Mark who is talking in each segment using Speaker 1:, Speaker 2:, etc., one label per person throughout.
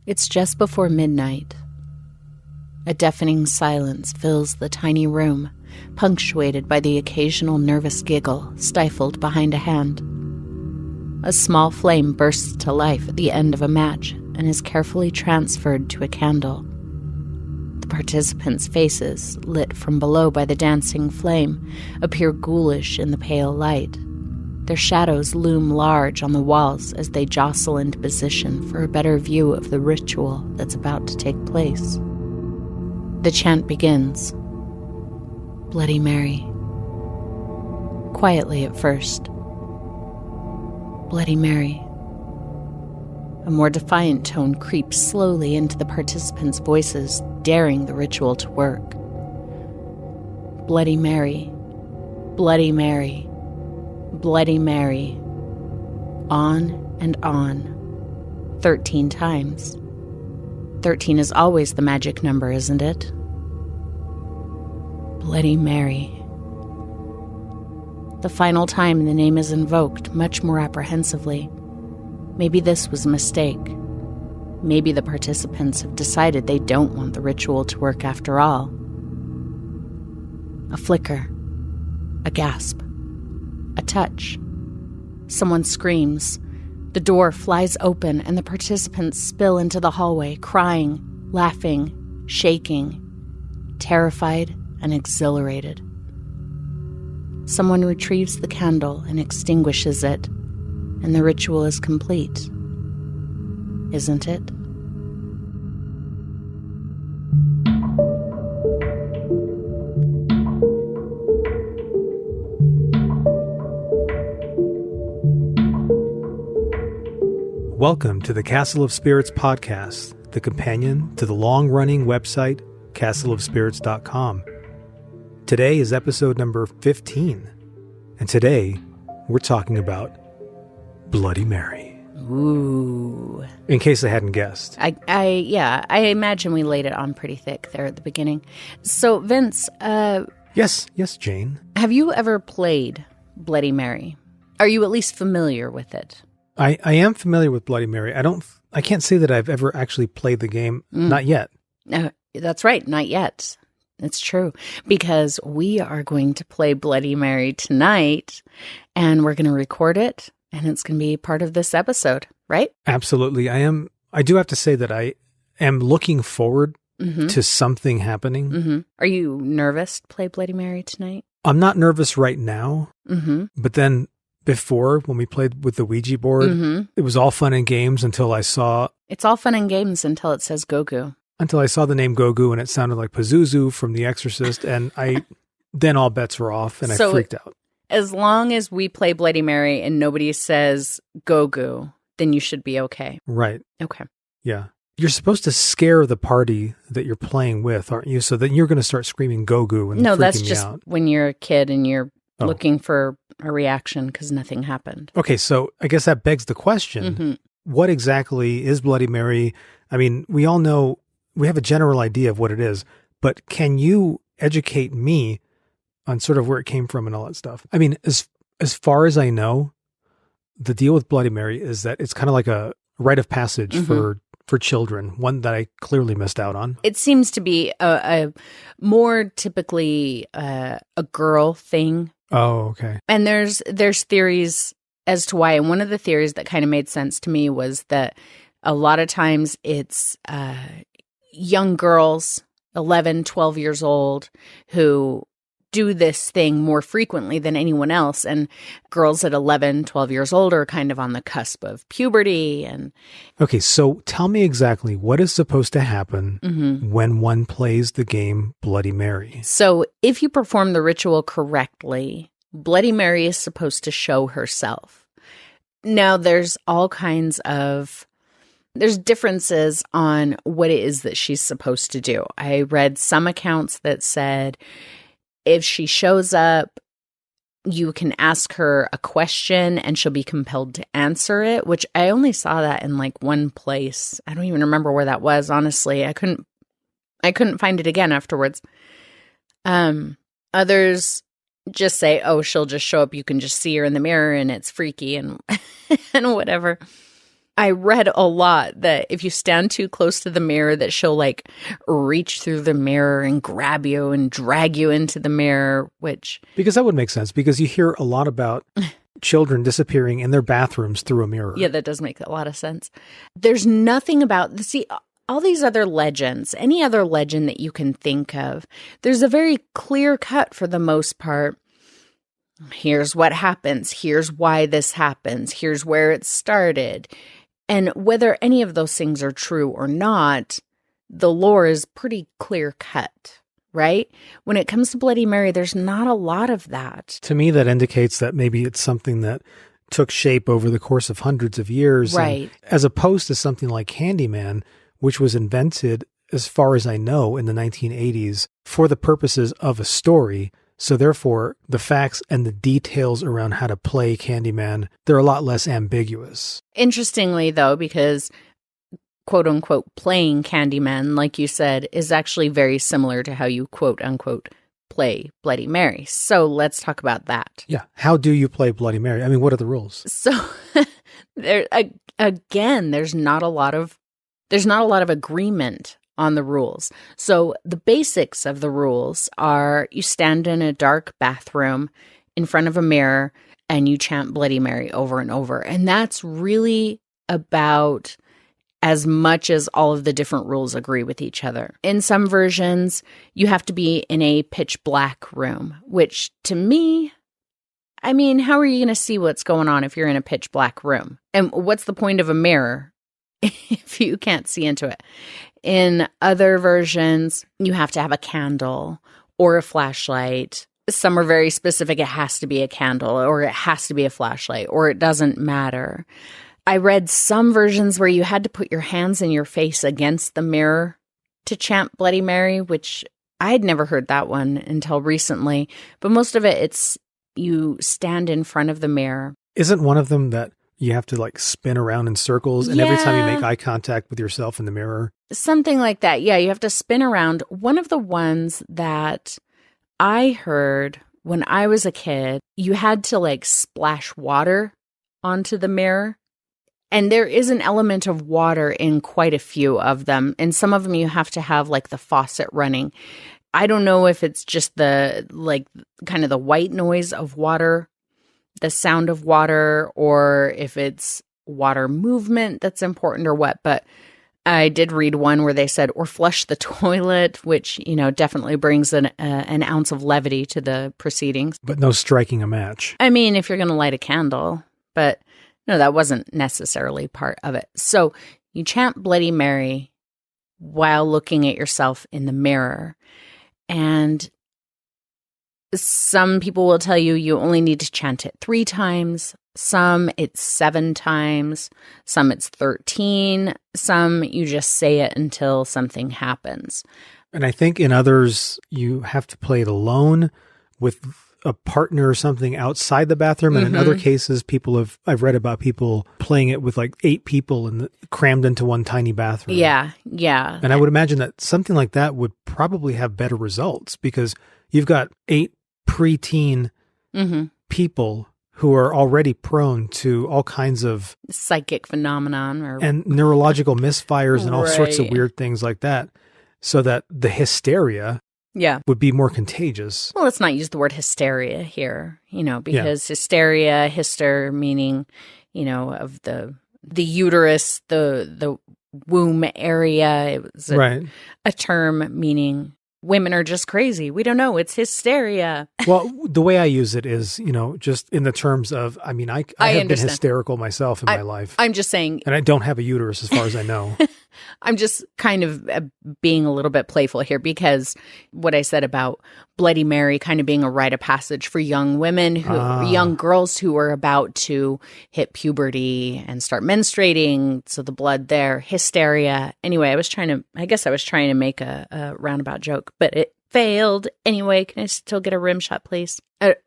Speaker 1: It's just before midnight. A deafening silence fills the tiny room, punctuated by the occasional nervous giggle stifled behind a hand. A small flame bursts to life at the end of a match and is carefully transferred to a candle. The participants' faces, lit from below by the dancing flame, appear ghoulish in the pale light. Their shadows loom large on the walls as they jostle into position for a better view of the ritual that's about to take place. The chant begins. Bloody Mary. Quietly at first. Bloody Mary. A more defiant tone creeps slowly into the participants' voices, daring the ritual to work. Bloody Mary. Bloody Mary. Bloody Mary. On and on. 13 times. 13 is always the magic number, isn't it? Bloody Mary. The final time the name is invoked much more apprehensively. Maybe this was a mistake. Maybe the participants have decided they don't want the ritual to work after all. A flicker. A gasp. A touch. Someone screams. The door flies open and the participants spill into the hallway, crying, laughing, shaking, terrified and exhilarated. Someone retrieves the candle and extinguishes it, and the ritual is complete. Isn't it?
Speaker 2: Welcome to the Castle of Spirits podcast, the companion to the long-running website castleofspirits.com. Today is episode number 15, and today we're talking about Bloody Mary.
Speaker 1: Ooh.
Speaker 2: In case I hadn't guessed.
Speaker 1: I imagine we laid it on pretty thick there at the beginning. So, Vince,
Speaker 2: Yes, Jane.
Speaker 1: have you ever played Bloody Mary? Are you at least familiar with it?
Speaker 2: I am familiar with Bloody Mary. I can't say that I've ever actually played the game. Not yet.
Speaker 1: That's right, not yet. It's true, because we are going to play Bloody Mary tonight, and we're going to record it, and it's going to be part of this episode, right?
Speaker 2: Absolutely. I do have to say that I am looking forward to something happening.
Speaker 1: Mm-hmm. Are you nervous to play Bloody Mary tonight?
Speaker 2: I'm not nervous right now, but then before, when we played with the Ouija board, it was all fun and games until I saw...
Speaker 1: It's all fun and games until it says Gogu.
Speaker 2: Until I saw the name Gogu and it sounded like Pazuzu from The Exorcist, and then all bets were off and I freaked out.
Speaker 1: As long as we play Bloody Mary and nobody says Gogu, then you should be okay.
Speaker 2: Right.
Speaker 1: Okay.
Speaker 2: Yeah. You're supposed to scare the party that you're playing with, aren't you? So then you're going to start screaming Gogu and
Speaker 1: no,
Speaker 2: freaking
Speaker 1: that's
Speaker 2: me
Speaker 1: just
Speaker 2: out.
Speaker 1: When you're a kid and you're looking for a reaction because nothing happened.
Speaker 2: Okay, so I guess that begs the question, what exactly is Bloody Mary? I mean, we all know, we have a general idea of what it is, but can you educate me on sort of where it came from and all that stuff? I mean, as far as I know, the deal with Bloody Mary is that it's kind of like a rite of passage for children, one that I clearly missed out on. It
Speaker 1: seems to be a more typically a girl thing.
Speaker 2: Oh, okay.
Speaker 1: And there's theories as to why. And one of the theories that kind of made sense to me was that a lot of times it's young girls, 11, 12 years old, who do this thing more frequently than anyone else. And girls at 11, 12 years old are kind of on the cusp of puberty. And
Speaker 2: okay, so tell me exactly what is supposed to happen when one plays the game Bloody Mary.
Speaker 1: So if you perform the ritual correctly, Bloody Mary is supposed to show herself. Now, there's differences on what it is that she's supposed to do. I read some accounts that said if she shows up, you can ask her a question and she'll be compelled to answer it, which I only saw that in like one place. I don't even remember where that was, honestly. I couldn't find it again afterwards. Others just say, oh, she'll just show up. You can just see her in the mirror and it's freaky and and whatever. I read a lot that if you stand too close to the mirror, that she'll like reach through the mirror and grab you and drag you into the mirror, which...
Speaker 2: Because that would make sense, because you hear a lot about children disappearing in their bathrooms through a mirror.
Speaker 1: Yeah, that does make a lot of sense. There's nothing about... See, all these other legends, any other legend that you can think of, there's a very clear cut for the most part. Here's what happens. Here's why this happens. Here's where it started. And whether any of those things are true or not, the lore is pretty clear cut, right? When it comes to Bloody Mary, there's not a lot of that.
Speaker 2: To me, that indicates that maybe it's something that took shape over the course of hundreds of years.
Speaker 1: Right.
Speaker 2: As opposed to something like Candyman, which was invented, as far as I know, in the 1980s for the purposes of a story. So therefore, the facts and the details around how to play Candyman, they're a lot less ambiguous.
Speaker 1: Interestingly, though, because quote unquote playing Candyman, like you said, is actually very similar to how you quote unquote play Bloody Mary. So let's talk about that.
Speaker 2: Yeah. How do you play Bloody Mary? I mean, what are the rules?
Speaker 1: So again, there's not a lot of agreement on the rules. So the basics of the rules are you stand in a dark bathroom in front of a mirror and you chant Bloody Mary over and over. And that's really about as much as all of the different rules agree with each other. In some versions, you have to be in a pitch black room, which to me, I mean, how are you going to see what's going on if you're in a pitch black room? And what's the point of a mirror if you can't see into it? In other versions, you have to have a candle or a flashlight. Some are very specific. It has to be a candle or it has to be a flashlight or it doesn't matter. I read some versions where you had to put your hands and your face against the mirror to chant Bloody Mary, which I had never heard that one until recently. But most of it, it's you stand in front of the mirror.
Speaker 2: Isn't one of them that you have to like spin around in circles and every time you make eye contact with yourself in the mirror?
Speaker 1: Something like that. Yeah, you have to spin around. One of the ones that I heard when I was a kid, you had to like splash water onto the mirror. And there is an element of water in quite a few of them. And some of them you have to have like the faucet running. I don't know if it's just the like kind of the white noise of water, the sound of water, or if it's water movement that's important or what. But I did read one where they said, or flush the toilet, which, you know, definitely brings an ounce of levity to the proceedings.
Speaker 2: But no striking a match.
Speaker 1: I mean, if you're going to light a candle, but no, that wasn't necessarily part of it. So you chant Bloody Mary while looking at yourself in the mirror. And some people will tell you you only need to chant it 3 times. Some it's 7 times. Some it's 13. Some you just say it until something happens.
Speaker 2: And I think in others, you have to play it alone with a partner or something outside the bathroom. And in other cases, I've read about people playing it with like 8 people and crammed into one tiny bathroom.
Speaker 1: Yeah, yeah.
Speaker 2: And I would imagine that something like that would probably have better results because you've got 8 preteen people who are already prone to all kinds of
Speaker 1: psychic phenomenon
Speaker 2: and neurological misfires and all sorts of weird things like that. So that the hysteria would be more contagious.
Speaker 1: Well, let's not use the word hysteria here, you know, because hysteria, hyster meaning, you know, of the uterus, the womb area. It was a term meaning women are just crazy. We don't know. It's hysteria.
Speaker 2: Well, the way I use it is, you know, just in the terms of, I mean, I have been hysterical myself in my life.
Speaker 1: I'm just saying.
Speaker 2: And I don't have a uterus as far as I know.
Speaker 1: I'm just kind of being a little bit playful here because what I said about Bloody Mary kind of being a rite of passage for young women, young girls who are about to hit puberty and start menstruating. So the blood there, hysteria. Anyway, I guess I was trying to make a roundabout joke, but it failed. Anyway, can I still get a rim shot, please?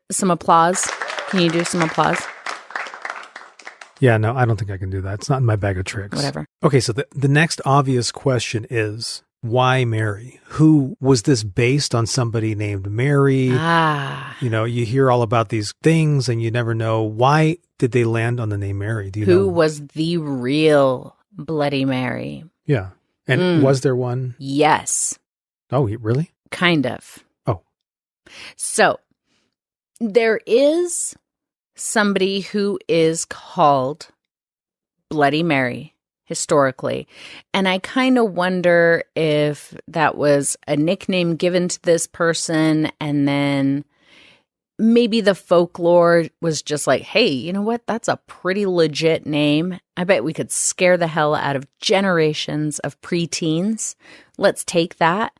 Speaker 1: Some applause. Can you do some applause?
Speaker 2: Yeah, no, I don't think I can do that. It's not in my bag of tricks.
Speaker 1: Whatever.
Speaker 2: Okay, so the next obvious question is, why Mary? Who was this based on? Somebody named Mary? You know, you hear all about these things and you never know why did they land on the name Mary? Do you
Speaker 1: Who
Speaker 2: know?
Speaker 1: was the real Bloody Mary?
Speaker 2: Yeah. And was there one?
Speaker 1: Yes.
Speaker 2: Oh, really?
Speaker 1: Kind of.
Speaker 2: Oh.
Speaker 1: So there is somebody who is called Bloody Mary historically. And I kind of wonder if that was a nickname given to this person, and then maybe the folklore was just like, hey, you know what? That's a pretty legit name. I bet we could scare the hell out of generations of preteens. Let's take that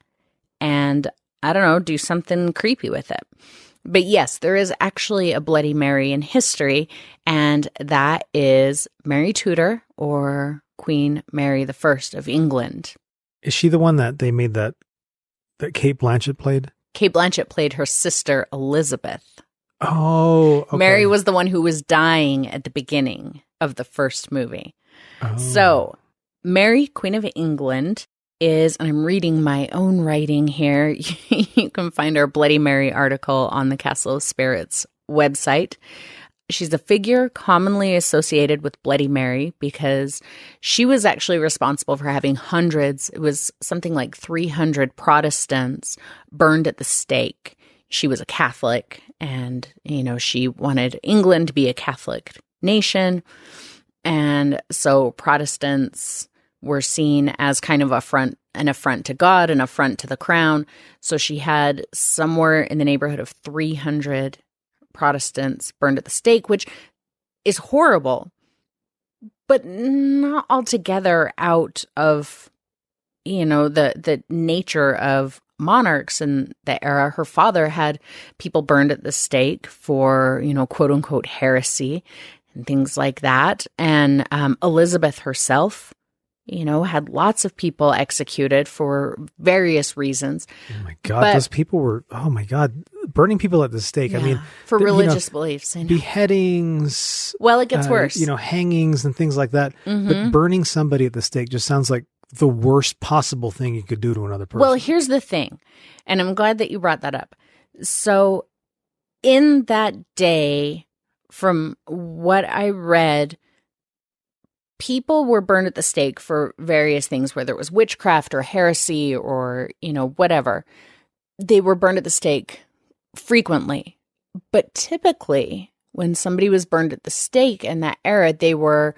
Speaker 1: and, I don't know, do something creepy with it. But yes, there is actually a Bloody Mary in history, and that is Mary Tudor, or Queen Mary I of England.
Speaker 2: Is she the one that they made that Kate Blanchett played?
Speaker 1: Kate Blanchett played her sister, Elizabeth.
Speaker 2: Oh, okay.
Speaker 1: Mary was the one who was dying at the beginning of the first movie.
Speaker 2: Oh.
Speaker 1: So, Mary, Queen of England, is, and I'm reading my own writing here, you can find our Bloody Mary article on the Castle of Spirits website. She's a figure commonly associated with Bloody Mary because she was actually responsible for having hundreds, it was something like 300 Protestants burned at the stake. She was a Catholic, and, you know, she wanted England to be a Catholic nation. And so Protestants were seen as kind of an affront to God, an affront to the crown. So she had somewhere in the neighborhood of 300 Protestants burned at the stake, which is horrible, but not altogether out of, you know, the nature of monarchs in the era. Her father had people burned at the stake for, you know, quote unquote heresy and things like that. And Elizabeth herself, you know, had lots of people executed for various reasons.
Speaker 2: Oh my God, those people were, oh my God, burning people at the stake.
Speaker 1: Yeah,
Speaker 2: I mean,
Speaker 1: for religious beliefs. I know.
Speaker 2: Beheadings.
Speaker 1: Well, it gets worse.
Speaker 2: You know, hangings and things like that.
Speaker 1: Mm-hmm.
Speaker 2: But burning somebody at the stake just sounds like the worst possible thing you could do to another person.
Speaker 1: Well, here's the thing, and I'm glad that you brought that up. So in that day, from what I read, people were burned at the stake for various things, whether it was witchcraft or heresy or, you know, whatever. They were burned at the stake frequently. But typically, when somebody was burned at the stake in that era, they were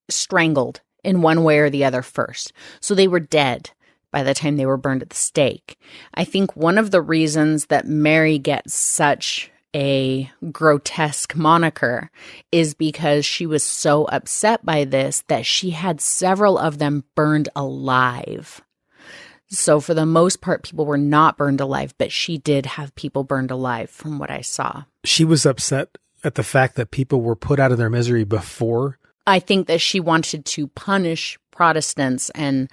Speaker 1: strangled in one way or the other first. So they were dead by the time they were burned at the stake. I think one of the reasons that Mary gets such a grotesque moniker is because she was so upset by this that she had several of them burned alive. So for the most part, people were not burned alive, but she did have people burned alive from what I saw.
Speaker 2: She was upset at the fact that people were put out of their misery before.
Speaker 1: I think that she wanted to punish Protestants and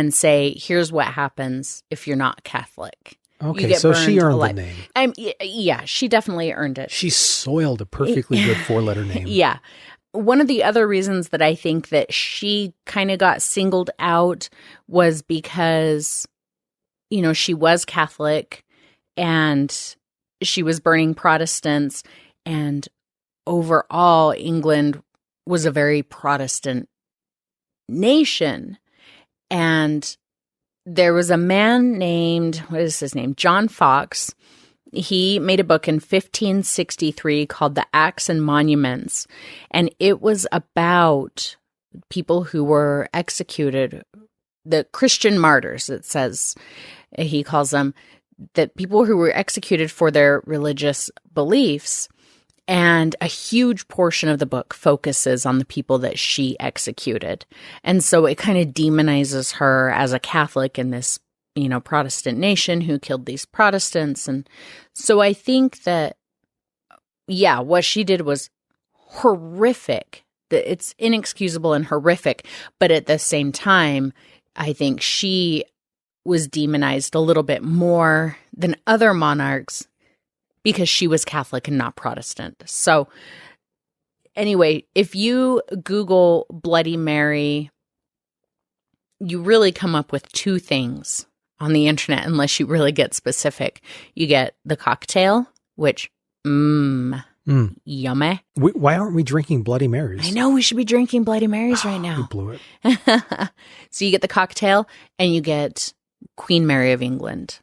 Speaker 1: say, here's what happens if you're not Catholic.
Speaker 2: Okay, so she earned the name.
Speaker 1: Yeah, she definitely earned it.
Speaker 2: She soiled a perfectly good 4-letter name.
Speaker 1: Yeah. One of the other reasons that I think that she kind of got singled out was because, you know, she was Catholic and she was burning Protestants, and overall England was a very Protestant nation. And there was a man named, what is his name? John Fox. He made a book in 1563 called The Acts and Monuments, and it was about people who were executed, the Christian martyrs, it says, he calls them, the people who were executed for their religious beliefs. And a huge portion of the book focuses on the people that she executed. And so it kind of demonizes her as a Catholic in this, you know, Protestant nation who killed these Protestants. And so I think that, yeah, what she did was horrific. It's inexcusable and horrific. But at the same time, I think she was demonized a little bit more than other monarchs because she was Catholic and not Protestant. So anyway, if you Google Bloody Mary, you really come up with two things on the internet unless you really get specific. You get the cocktail, which, Yummy.
Speaker 2: Why aren't we drinking Bloody Marys?
Speaker 1: I know, we should be drinking Bloody Marys right now.
Speaker 2: We blew it.
Speaker 1: So you get the cocktail and you get Queen Mary of England.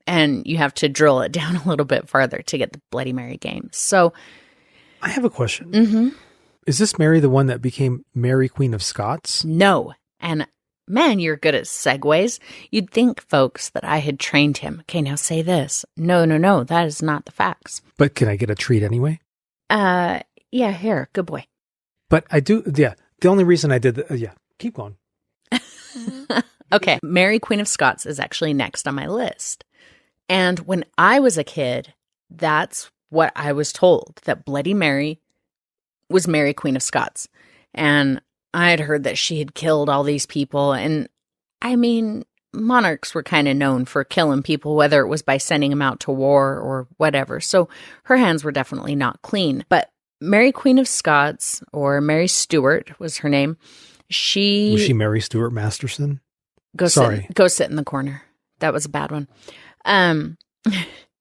Speaker 1: And you have to drill it down a little bit farther to get the Bloody Mary game. So
Speaker 2: I have a question. Is this Mary the one that became Mary Queen of Scots?
Speaker 1: No. And man, you're good at segues. You'd think, folks, that I had trained him. Okay, now say this. No. That is not the facts.
Speaker 2: But can I get a treat anyway?
Speaker 1: Yeah, here. Good boy.
Speaker 2: But I do, yeah. The only reason I did keep going.
Speaker 1: Okay, Mary Queen of Scots is actually next on my list. And when I was a kid, that's what I was told, that Bloody Mary was Mary Queen of Scots. And I had heard that she had killed all these people. And I mean, monarchs were kind of known for killing people, whether it was by sending them out to war or whatever. So her hands were definitely not clean. But Mary Queen of Scots, or Mary Stuart was her name. Was
Speaker 2: she Mary Stuart Masterson?
Speaker 1: Go sit in the corner. That was a bad one.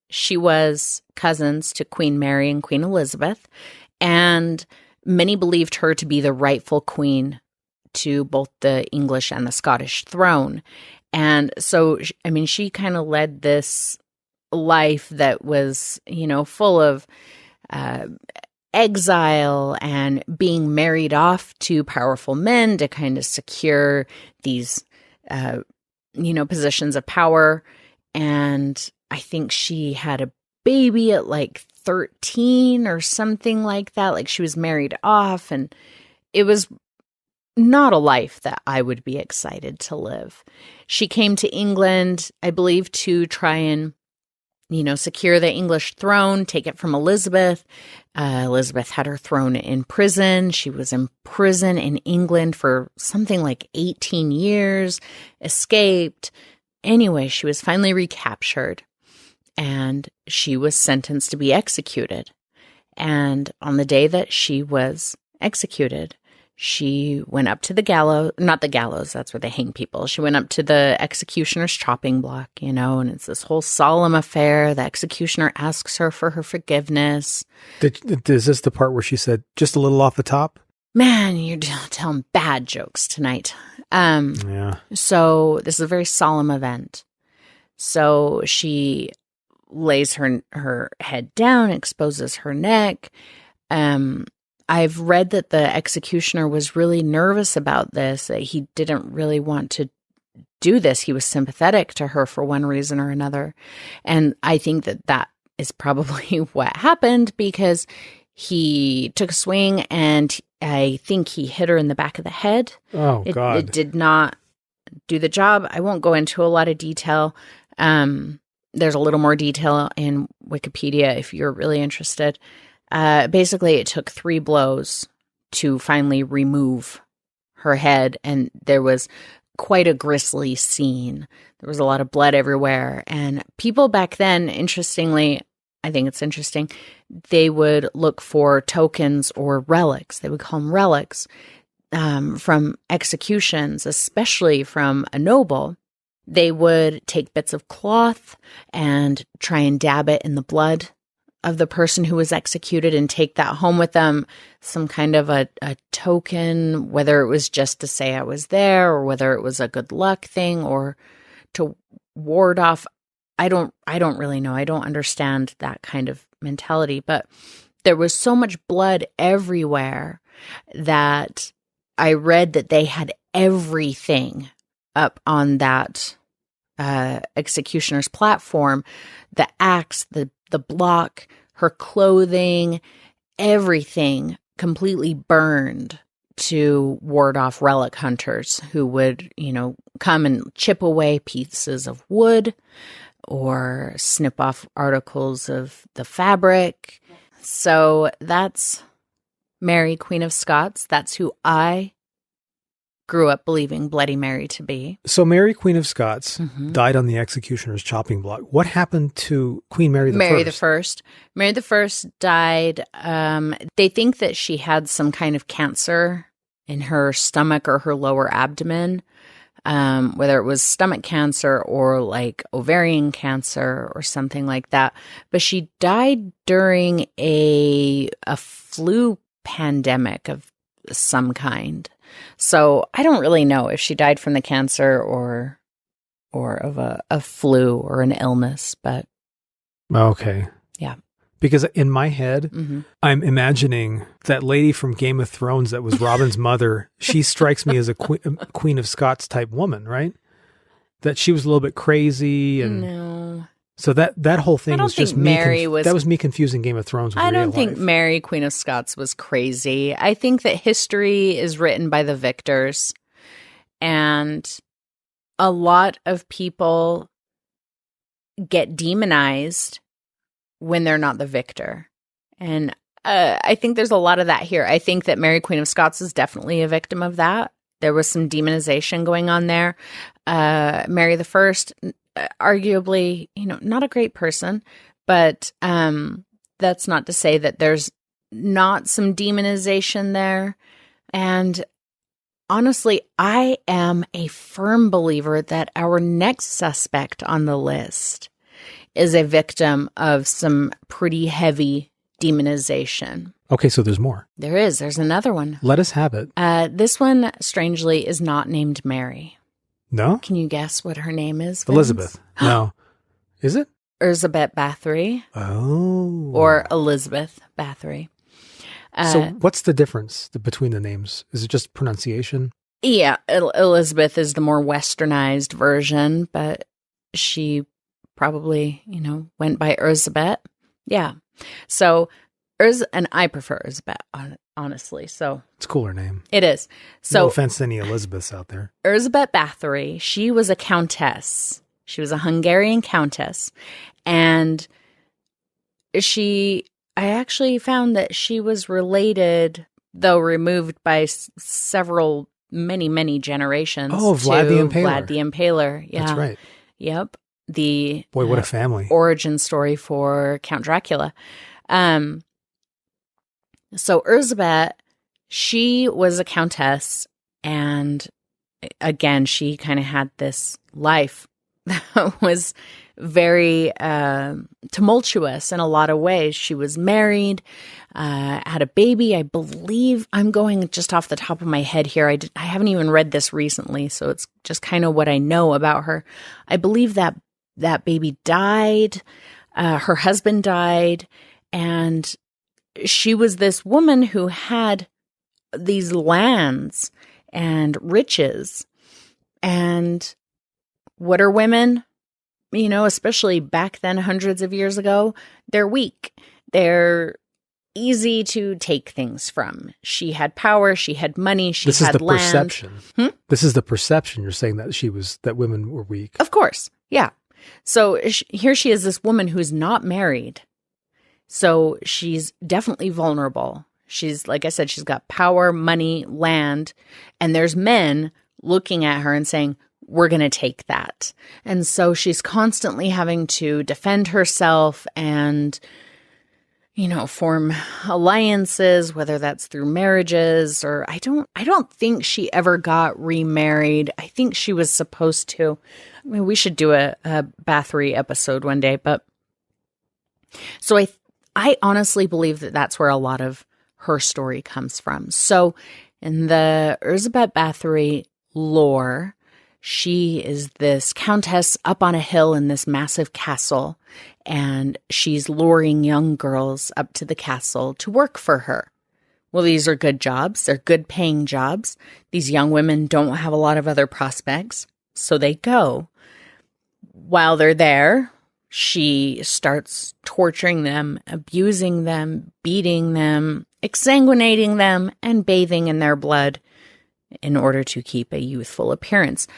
Speaker 1: She was cousins to Queen Mary and Queen Elizabeth, and many believed her to be the rightful queen to both the English and the Scottish throne. And so, I mean, she kind of led this life that was, full of exile and being married off to powerful men to kind of secure these, positions of power. And I think she had a baby at like 13 or something like that. Like she was married off, and it was not a life that I would be excited to live. She came to England, I believe, to try and, secure the English throne, take it from Elizabeth. Elizabeth had her throne in prison. She was in prison in England for something like 18 years, escaped. Anyway, she was finally recaptured, and she was sentenced to be executed. And on the day that she was executed, she went up to the gallows, not the gallows, that's where they hang people. She went up to the executioner's chopping block, and it's this whole solemn affair. The executioner asks her for her forgiveness.
Speaker 2: Is this the part where she said, just a little off the top?
Speaker 1: Man, you're telling bad jokes tonight.
Speaker 2: Yeah.
Speaker 1: So this is a very solemn event. So she lays her head down, exposes her neck. I've read that the executioner was really nervous about this, that he didn't really want to do this. He was sympathetic to her for one reason or another. And I think that is probably what happened, because he took a swing and I think he hit her in the back of the head.
Speaker 2: Oh, God.
Speaker 1: It did not do the job. I won't go into a lot of detail. There's a little more detail in Wikipedia if you're really interested. Basically, it took 3 blows to finally remove her head, and there was quite a grisly scene. There was a lot of blood everywhere, and people back then, interestingly, I think it's interesting, they would look for tokens or relics. They would call them relics from executions, especially from a noble. They would take bits of cloth and try and dab it in the blood of the person who was executed and take that home with them, some kind of a token, whether it was just to say I was there or whether it was a good luck thing or to ward off. I don't really know. I don't understand that kind of mentality, but there was so much blood everywhere that I read that they had everything up on that executioner's platform, the axe, the block, her clothing, everything completely burned to ward off relic hunters who would, come and chip away pieces of wood or snip off articles of the fabric. So that's Mary, Queen of Scots. That's who I grew up believing Bloody Mary to be.
Speaker 2: So Mary, Queen of Scots, died on the executioner's chopping block. What happened to Queen Mary the First?
Speaker 1: Mary the First died. They think that she had some kind of cancer in her stomach or her lower abdomen. whether it was stomach cancer or like ovarian cancer or something like that. But she died during a flu pandemic of some kind. So I don't really know if she died from the cancer or of a flu or an illness, but
Speaker 2: okay.
Speaker 1: Yeah.
Speaker 2: Because in my head, I'm imagining that lady from Game of Thrones that was Robin's mother. She strikes me as a Queen of Scots type woman, right? That she was a little bit crazy. And
Speaker 1: no.
Speaker 2: So that whole thing was just me. That was me confusing Game of Thrones with real life.
Speaker 1: I don't think Mary, Queen of Scots, was crazy. I think that history is written by the victors. And a lot of people get demonized when they're not the victor. And I think there's a lot of that here. I think that Mary, Queen of Scots is definitely a victim of that. There was some demonization going on there. Mary the First, arguably, not a great person, but that's not to say that there's not some demonization there. And honestly, I am a firm believer that our next suspect on the list is a victim of some pretty heavy demonization.
Speaker 2: Okay, so there's more.
Speaker 1: There is. There's another one.
Speaker 2: Let us have it.
Speaker 1: This one, strangely, is not named Mary.
Speaker 2: No?
Speaker 1: Can you guess what her name is, Vince?
Speaker 2: Elizabeth. No. Is it?
Speaker 1: Elizabeth Bathory.
Speaker 2: Oh.
Speaker 1: Or Elizabeth Bathory.
Speaker 2: So what's the difference between the names? Is it just pronunciation?
Speaker 1: Yeah, Elizabeth is the more westernized version, but she probably, went by Elizabeth. Yeah. So, and I prefer Elizabeth, honestly. So
Speaker 2: it's a cooler name.
Speaker 1: It is. So,
Speaker 2: no offense to any Elizabeths out there.
Speaker 1: Elizabeth Bathory, she was a countess. She was a Hungarian countess. And I actually found that she was related, though removed by many, many generations.
Speaker 2: Oh, Vlad the Impaler.
Speaker 1: Vlad the Impaler. Yeah.
Speaker 2: That's right.
Speaker 1: Yep. The
Speaker 2: boy, what a family.
Speaker 1: Origin story for Count Dracula. So Elizabeth, she was a countess, and again, she kind of had this life that was very tumultuous in a lot of ways. She was married, had a baby. I believe, I'm going just off the top of my head here. I haven't even read this recently, so it's just kind of what I know about her. I believe that baby died. Her husband died, and she was this woman who had these lands and riches. And what are women? Especially back then, hundreds of years ago, they're weak. They're easy to take things from. She had power. She had money. She had land.
Speaker 2: This is the perception. This is the perception. You're saying that women were weak.
Speaker 1: Of course. Yeah. So here she is, this woman who's not married. So she's definitely vulnerable. She's, like I said, she's got power, money, land, and there's men looking at her and saying, we're going to take that. And so she's constantly having to defend herself and, form alliances, whether that's through marriages or I don't think she ever got remarried. I think she was supposed to. I mean, we should do a Bathory episode one day, but so I honestly believe that that's where a lot of her story comes from. So in the Elizabeth Bathory lore, she is this countess up on a hill in this massive castle, and she's luring young girls up to the castle to work for her. Well, these are good jobs. They're good paying jobs. These young women don't have a lot of other prospects, so they go. While they're there, she starts torturing them, abusing them, beating them, exsanguinating them, and bathing in their blood in order to keep a youthful appearance.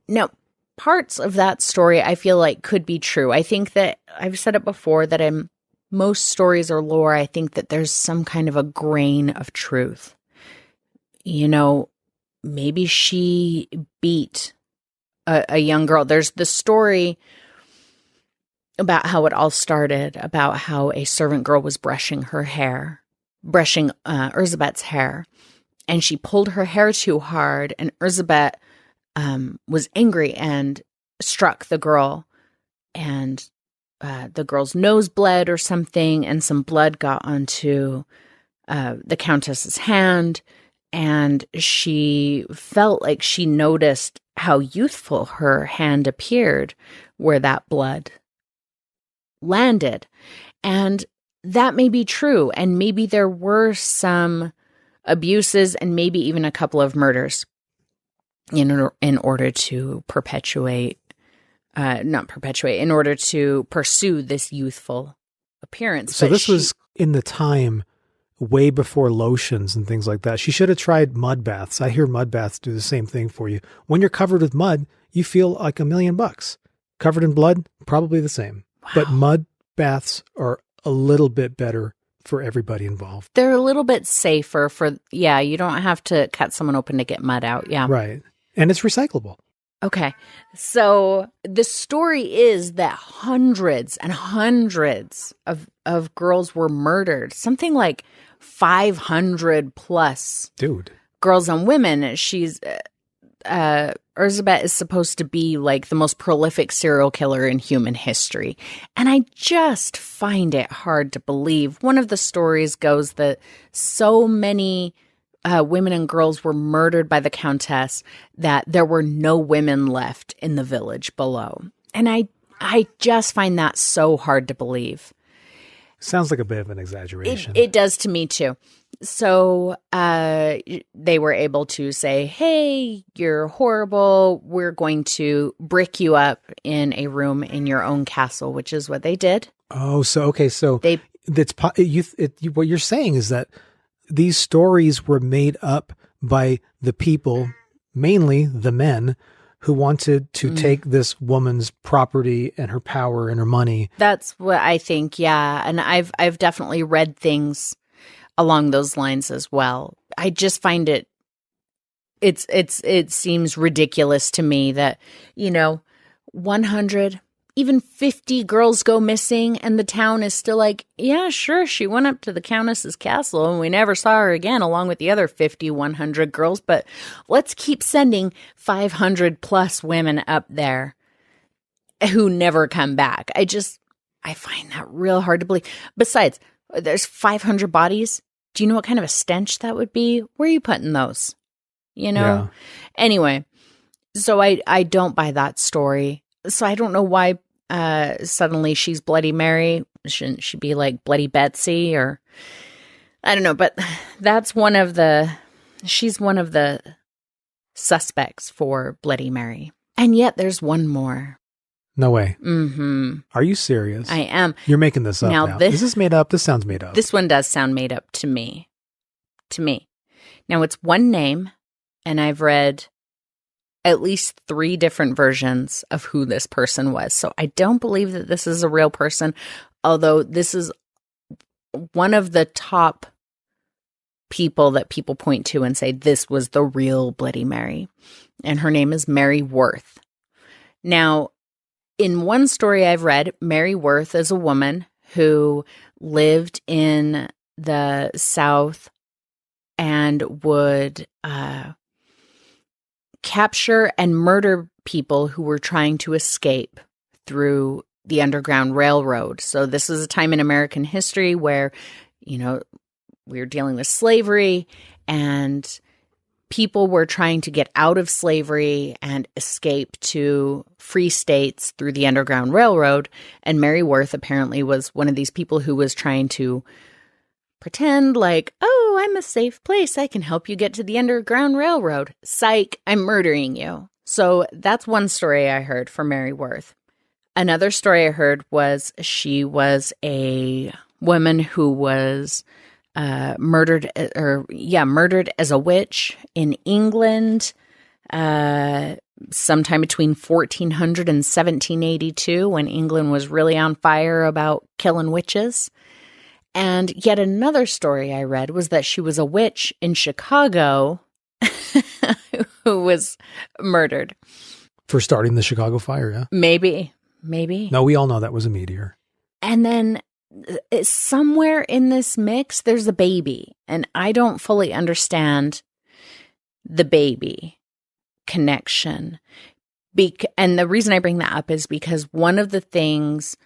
Speaker 1: Now, parts of that story I feel like could be true. I think that I've said it before that in most stories or lore, I think that there's some kind of a grain of truth. Maybe she beat a young girl. There's the story about how it all started, about how a servant girl was brushing Elizabeth's hair, and she pulled her hair too hard, and Elizabeth was angry and struck the girl, and the girl's nose bled or something, and some blood got onto the Countess's hand, and she felt like she noticed how youthful her hand appeared where that blood landed. And that may be true, and maybe there were some abuses and maybe even a couple of murders in order to in order to pursue this youthful appearance.
Speaker 2: So this was in the time way before lotions and things like that. She should have tried mud baths. I hear mud baths do the same thing for you. When you're covered with mud, you feel like $1 million. Covered in blood, probably the same. Wow. But mud baths are a little bit better for everybody involved.
Speaker 1: They're a little bit safer you don't have to cut someone open to get mud out. Yeah.
Speaker 2: Right. And it's recyclable.
Speaker 1: Okay. So the story is that hundreds and hundreds of girls were murdered. Something like 500 plus.
Speaker 2: Dude.
Speaker 1: Girls and women. She's Elizabeth is supposed to be like the most prolific serial killer in human history. And I just find it hard to believe. One of the stories goes that so many women and girls were murdered by the Countess that there were no women left in the village below. And I just find that so hard to believe.
Speaker 2: Sounds like a bit of an exaggeration.
Speaker 1: It does to me too. So they were able to say, hey, you're horrible. We're going to brick you up in a room in your own castle, which is what they did.
Speaker 2: Oh, so, okay. So what you're saying is that these stories were made up by the people, mainly the men, who wanted to take this woman's property and her power and her money. That's
Speaker 1: what I think, yeah. And I've definitely read things along those lines as well. I just find it seems ridiculous to me that, 100, even 50 girls go missing and the town is still like, yeah, sure, she went up to the Countess's castle and we never saw her again along with the other 50, 100 girls, but let's keep sending 500 plus women up there who never come back. I find that real hard to believe. Besides, there's 500 bodies. Do you know what kind of a stench that would be? Where are you putting those?
Speaker 2: Yeah.
Speaker 1: Anyway, so I don't buy that story. So I don't know why suddenly she's Bloody Mary. Shouldn't she be like Bloody Betsy or I don't know, but she's one of the suspects for Bloody Mary. And yet there's one more.
Speaker 2: No way.
Speaker 1: Mm-hmm.
Speaker 2: Are you serious?
Speaker 1: I am.
Speaker 2: You're making this up now. Is this made up? This sounds made up.
Speaker 1: This one does sound made up to me. Now it's one name, and I've read at least 3 different versions of who this person was. So I don't believe that this is a real person, although this is one of the top people that people point to and say this was the real Bloody Mary. And her name is Mary Worth. Now, in one story I've read, Mary Worth is a woman who lived in the South and would capture and murder people who were trying to escape through the Underground Railroad. So this is a time in American history where, we were dealing with slavery and people were trying to get out of slavery and escape to free states through the Underground Railroad. And Mary Worth apparently was one of these people who was trying to pretend like, oh, I'm a safe place. I can help you get to the Underground Railroad. Psych, I'm murdering you. So that's one story I heard for Mary Worth. Another story I heard was she was a woman who was murdered as a witch in England sometime between 1400 and 1782 when England was really on fire about killing witches. And yet another story I read was that she was a witch in Chicago who was murdered.
Speaker 2: For starting the Chicago fire, yeah?
Speaker 1: Maybe.
Speaker 2: No, we all know that was a meteor.
Speaker 1: And then somewhere in this mix, there's a baby. And I don't fully understand the baby connection. And the reason I bring that up is because one of the things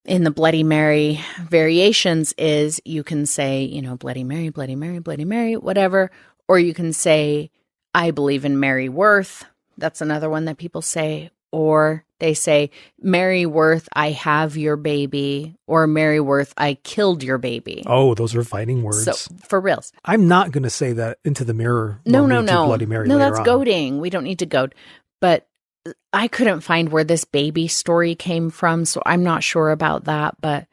Speaker 1: in the Bloody Mary variations is you can say, Bloody Mary, Bloody Mary, Bloody Mary, whatever. Or you can say, I believe in Mary Worth. That's another one that people say. Or they say, Mary Worth, I have your baby. Or Mary Worth, I killed your baby.
Speaker 2: Oh, those are fighting words.
Speaker 1: So, for reals.
Speaker 2: I'm not going to say that into the mirror.
Speaker 1: No.
Speaker 2: Bloody Mary
Speaker 1: No,
Speaker 2: later
Speaker 1: that's
Speaker 2: on.
Speaker 1: goading. We don't need to goad. But I couldn't find where this baby story came from, so I'm not sure about that. But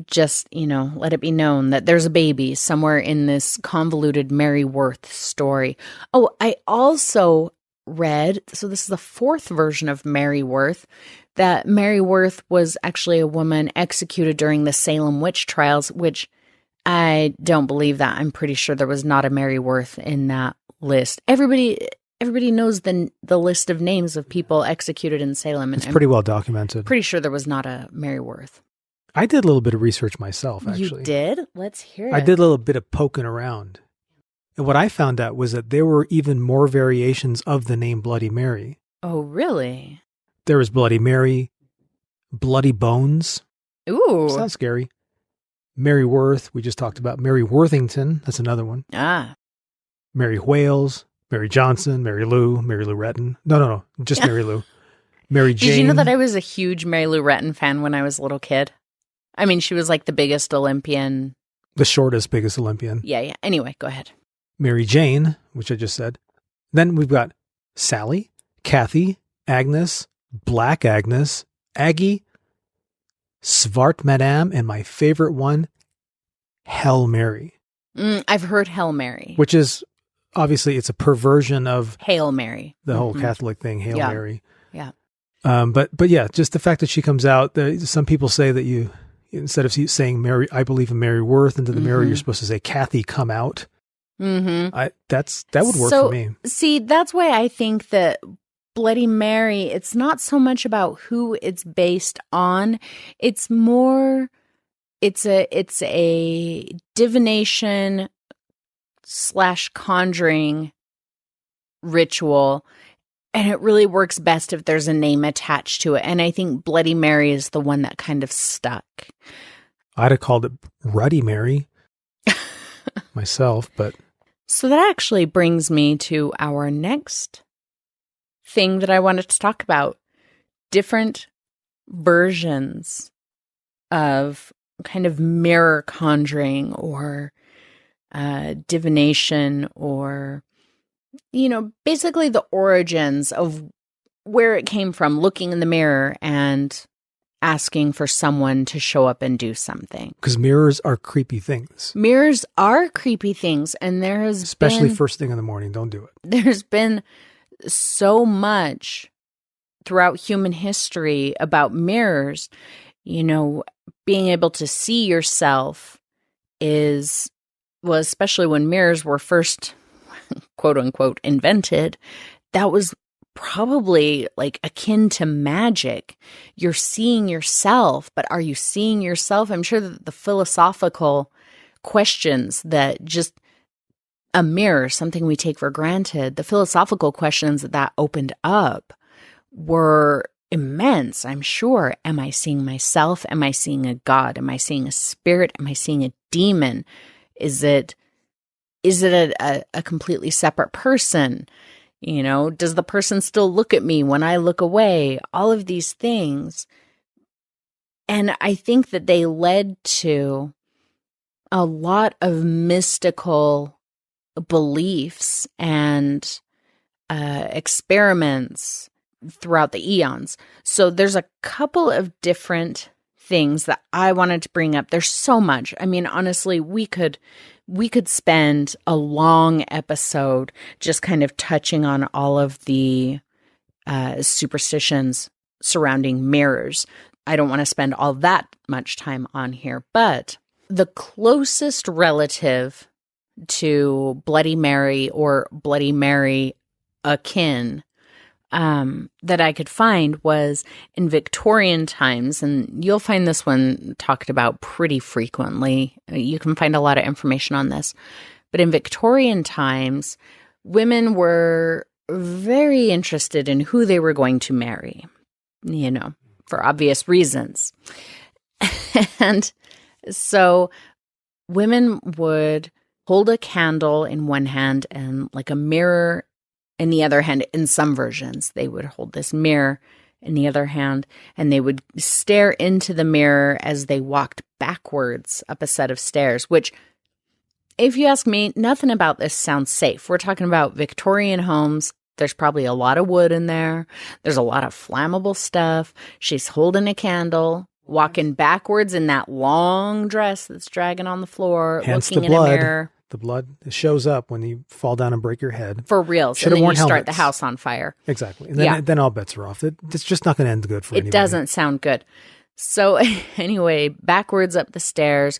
Speaker 1: just, let it be known that there's a baby somewhere in this convoluted Mary Worth story. Oh, I also read, so this is the fourth version of Mary Worth, that Mary Worth was actually a woman executed during the Salem witch trials, which I don't believe that. I'm pretty sure there was not a Mary Worth in that list. Everybody knows the list of names of people executed in Salem. And
Speaker 2: it's pretty well documented.
Speaker 1: Pretty sure there was not a Mary Worth.
Speaker 2: I did a little bit of research myself, actually.
Speaker 1: You did? Let's hear it.
Speaker 2: I did a little bit of poking around. And what I found out was that there were even more variations of the name Bloody Mary.
Speaker 1: Oh, really?
Speaker 2: There was Bloody Mary, Bloody Bones.
Speaker 1: Ooh.
Speaker 2: Sounds scary. Mary Worth, we just talked about. Mary Worthington, that's another one.
Speaker 1: Ah.
Speaker 2: Mary Wales, Mary Johnson, Mary Lou Retton. No, just Mary Lou. Mary Jane.
Speaker 1: Did you know that I was a huge Mary Lou Retton fan when I was a little kid? I mean, she was like the biggest Olympian.
Speaker 2: The shortest, biggest Olympian.
Speaker 1: Yeah. Anyway, go ahead.
Speaker 2: Mary Jane, which I just said. Then we've got Sally, Kathy, Agnes, Black Agnes, Aggie, Svarte Madame, and my favorite one, Hail Mary.
Speaker 1: I've heard Hail Mary.
Speaker 2: Which is, obviously, it's a perversion of
Speaker 1: Hail Mary.
Speaker 2: The whole Catholic thing, Hail Mary.
Speaker 1: Yeah.
Speaker 2: But yeah, just the fact that she comes out, some people say that you, instead of saying Mary, I believe in Mary Worth into the mirror, you're supposed to say, Kathy, come out.
Speaker 1: Mm-hmm.
Speaker 2: That would work for me.
Speaker 1: See, that's why I think that Bloody Mary, it's not so much about who it's based on. It's more, it's a divination / conjuring ritual. And it really works best if there's a name attached to it. And I think Bloody Mary is the one that kind of stuck.
Speaker 2: I'd have called it Ruddy Mary myself, but...
Speaker 1: So that actually brings me to our next thing that I wanted to talk about. Different versions of kind of mirror conjuring or divination or... basically the origins of where it came from, looking in the mirror and asking for someone to show up and do something.
Speaker 2: Because mirrors are creepy things.
Speaker 1: Mirrors are creepy things, and there has
Speaker 2: especially first thing in the morning, don't do it.
Speaker 1: There's been so much throughout human history about mirrors. Being able to see yourself is, well, especially when mirrors were first quote unquote invented, that was probably like akin to magic. You're seeing yourself, but are you seeing yourself? I'm sure that the philosophical questions that just a mirror, something we take for granted, the philosophical questions that opened up were immense, I'm sure. Am I seeing myself? Am I seeing a god? Am I seeing a spirit? Am I seeing a demon? Is it a completely separate person? Does the person still look at me when I look away? All of these things. And I think that they led to a lot of mystical beliefs and experiments throughout the eons. So there's a couple of different things that I wanted to bring up. There's so much. I mean, honestly, we could spend a long episode just kind of touching on all of the superstitions surrounding mirrors. I don't want to spend all that much time on here, but the closest relative to Bloody Mary or Bloody Mary akin that I could find was in Victorian times, and you'll find this one talked about pretty frequently. You can find a lot of information on this. But in Victorian times, women were very interested in who they were going to marry, for obvious reasons. And so women would hold a candle in one hand and like a mirror in the other hand. In some versions, they would hold this mirror in the other hand, and they would stare into the mirror as they walked backwards up a set of stairs, which, if you ask me, nothing about this sounds safe. We're talking about Victorian homes. There's probably a lot of wood in there. There's a lot of flammable stuff. She's holding a candle, walking backwards in that long dress that's dragging on the floor,
Speaker 2: Hence
Speaker 1: looking
Speaker 2: the
Speaker 1: in
Speaker 2: blood.
Speaker 1: a mirror.
Speaker 2: The blood shows up when you fall down and break your head.
Speaker 1: For real.
Speaker 2: Should have
Speaker 1: and then
Speaker 2: worn
Speaker 1: you start
Speaker 2: helmets.
Speaker 1: the house on fire.
Speaker 2: Exactly. And then all bets are off. It's just not going to end good for anybody.
Speaker 1: It doesn't sound good. So anyway, backwards up the stairs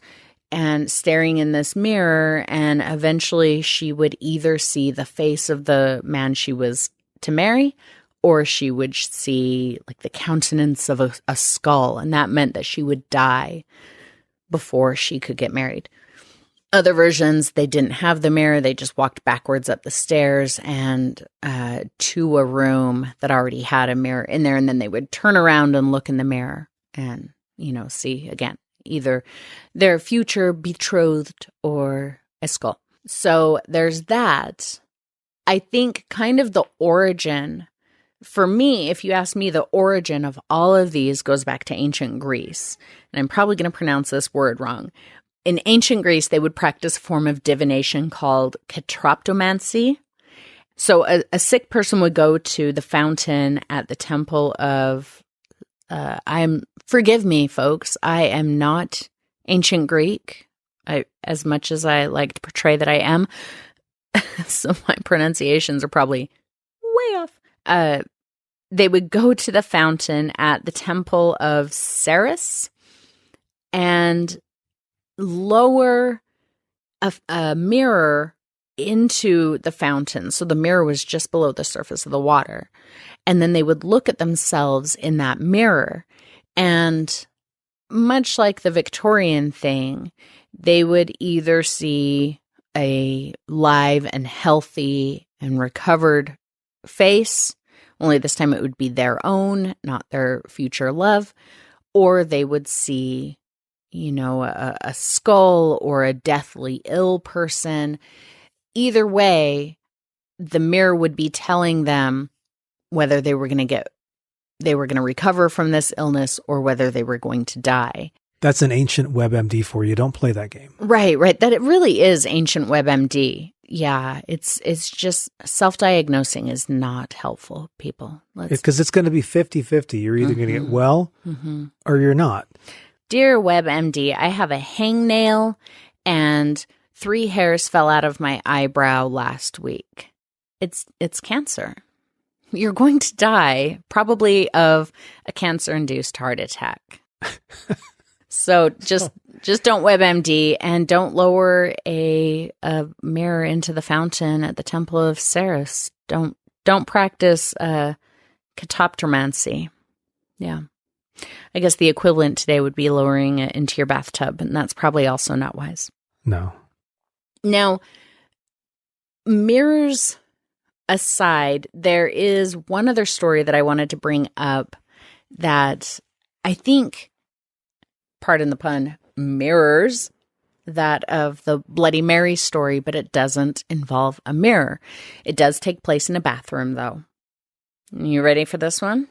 Speaker 1: and staring in this mirror, and eventually she would either see the face of the man she was to marry, or she would see like the countenance of a skull, and that meant that she would die before she could get married. Other versions, they didn't have the mirror. They just walked backwards up the stairs and to a room that already had a mirror in there, and then they would turn around and look in the mirror and, see again, either their future betrothed or a skull. So there's that. I think kind of the origin, for me, if you ask me, the origin of all of these goes back to ancient Greece. And I'm probably going to pronounce this word wrong. In ancient Greece, they would practice a form of divination called katroptomancy. So a sick person would go to the fountain at the temple of, forgive me, folks, I am not ancient Greek, as much as I like to portray that I am. So my pronunciations are probably way off. They would go to the fountain at the temple of Ceres and lower a mirror into the fountain. So the mirror was just below the surface of the water. And then they would look at themselves in that mirror. And much like the Victorian thing, they would either see a live and healthy and recovered face, only this time it would be their own, not their future love, or they would see, a skull or a deathly ill person. Either way, the mirror would be telling them whether they were going to recover from this illness or whether they were going to die.
Speaker 2: That's an ancient WebMD for you. Don't play that game.
Speaker 1: Right. That it really is ancient WebMD. Yeah, it's just self-diagnosing is not helpful, people.
Speaker 2: Because it's going to be 50-50. You're either going to get well or you're not.
Speaker 1: Dear WebMD, I have a hangnail and 3 hairs fell out of my eyebrow last week. It's cancer. You're going to die probably of a cancer-induced heart attack. So just don't WebMD and don't lower a mirror into the fountain at the Temple of Ceres. Don't practice katoptromancy. Yeah. I guess the equivalent today would be lowering it into your bathtub, and that's probably also not wise.
Speaker 2: No.
Speaker 1: Now, mirrors aside, there is one other story that I wanted to bring up that I think, pardon the pun, mirrors that of the Bloody Mary story, but it doesn't involve a mirror. It does take place in a bathroom, though. You ready for this one?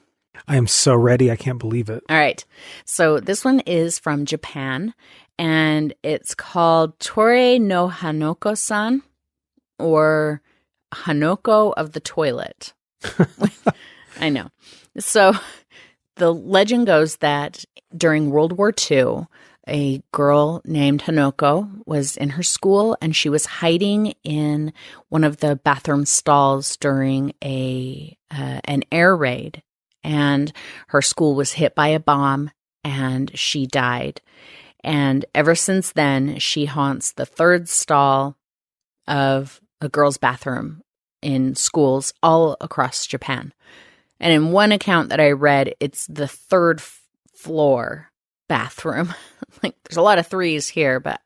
Speaker 2: I am so ready. I can't believe it.
Speaker 1: All right. So this one is from Japan, and it's called Toire no Hanako-san, or Hanako of the toilet. I know. So the legend goes that during World War II, a girl named Hanako was in her school, and she was hiding in one of the bathroom stalls during an air raid. And her school was hit by a bomb, and she died. And ever since then, she haunts the 3rd stall of a girl's bathroom in schools all across Japan. And in one account that I read, it's the 3rd floor bathroom. Like, there's a lot of 3s here, but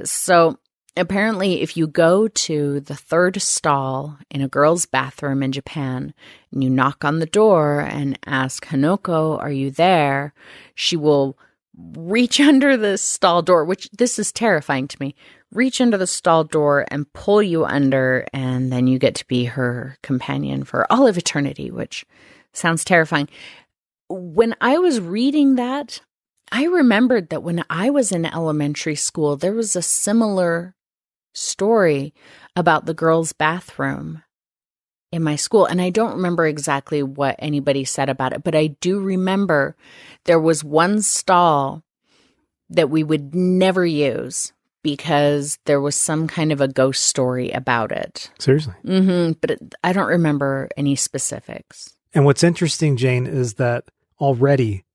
Speaker 1: so Apparently, if you go to the third stall in a girl's bathroom in Japan and you knock on the door and ask, Hanako, are you there? She will reach under the stall door, which this is terrifying to me, reach under the stall door and pull you under, and then you get to be her companion for all of eternity, which sounds terrifying. When I was reading that, I remembered that when I was in elementary school, there was a similar story about the girls' bathroom in my school. And I don't remember exactly what anybody said about it, but I do remember there was one stall that we would never use because there was some kind of a ghost story about it.
Speaker 2: Seriously?
Speaker 1: But I don't remember any specifics.
Speaker 2: And what's interesting, Jane, is that already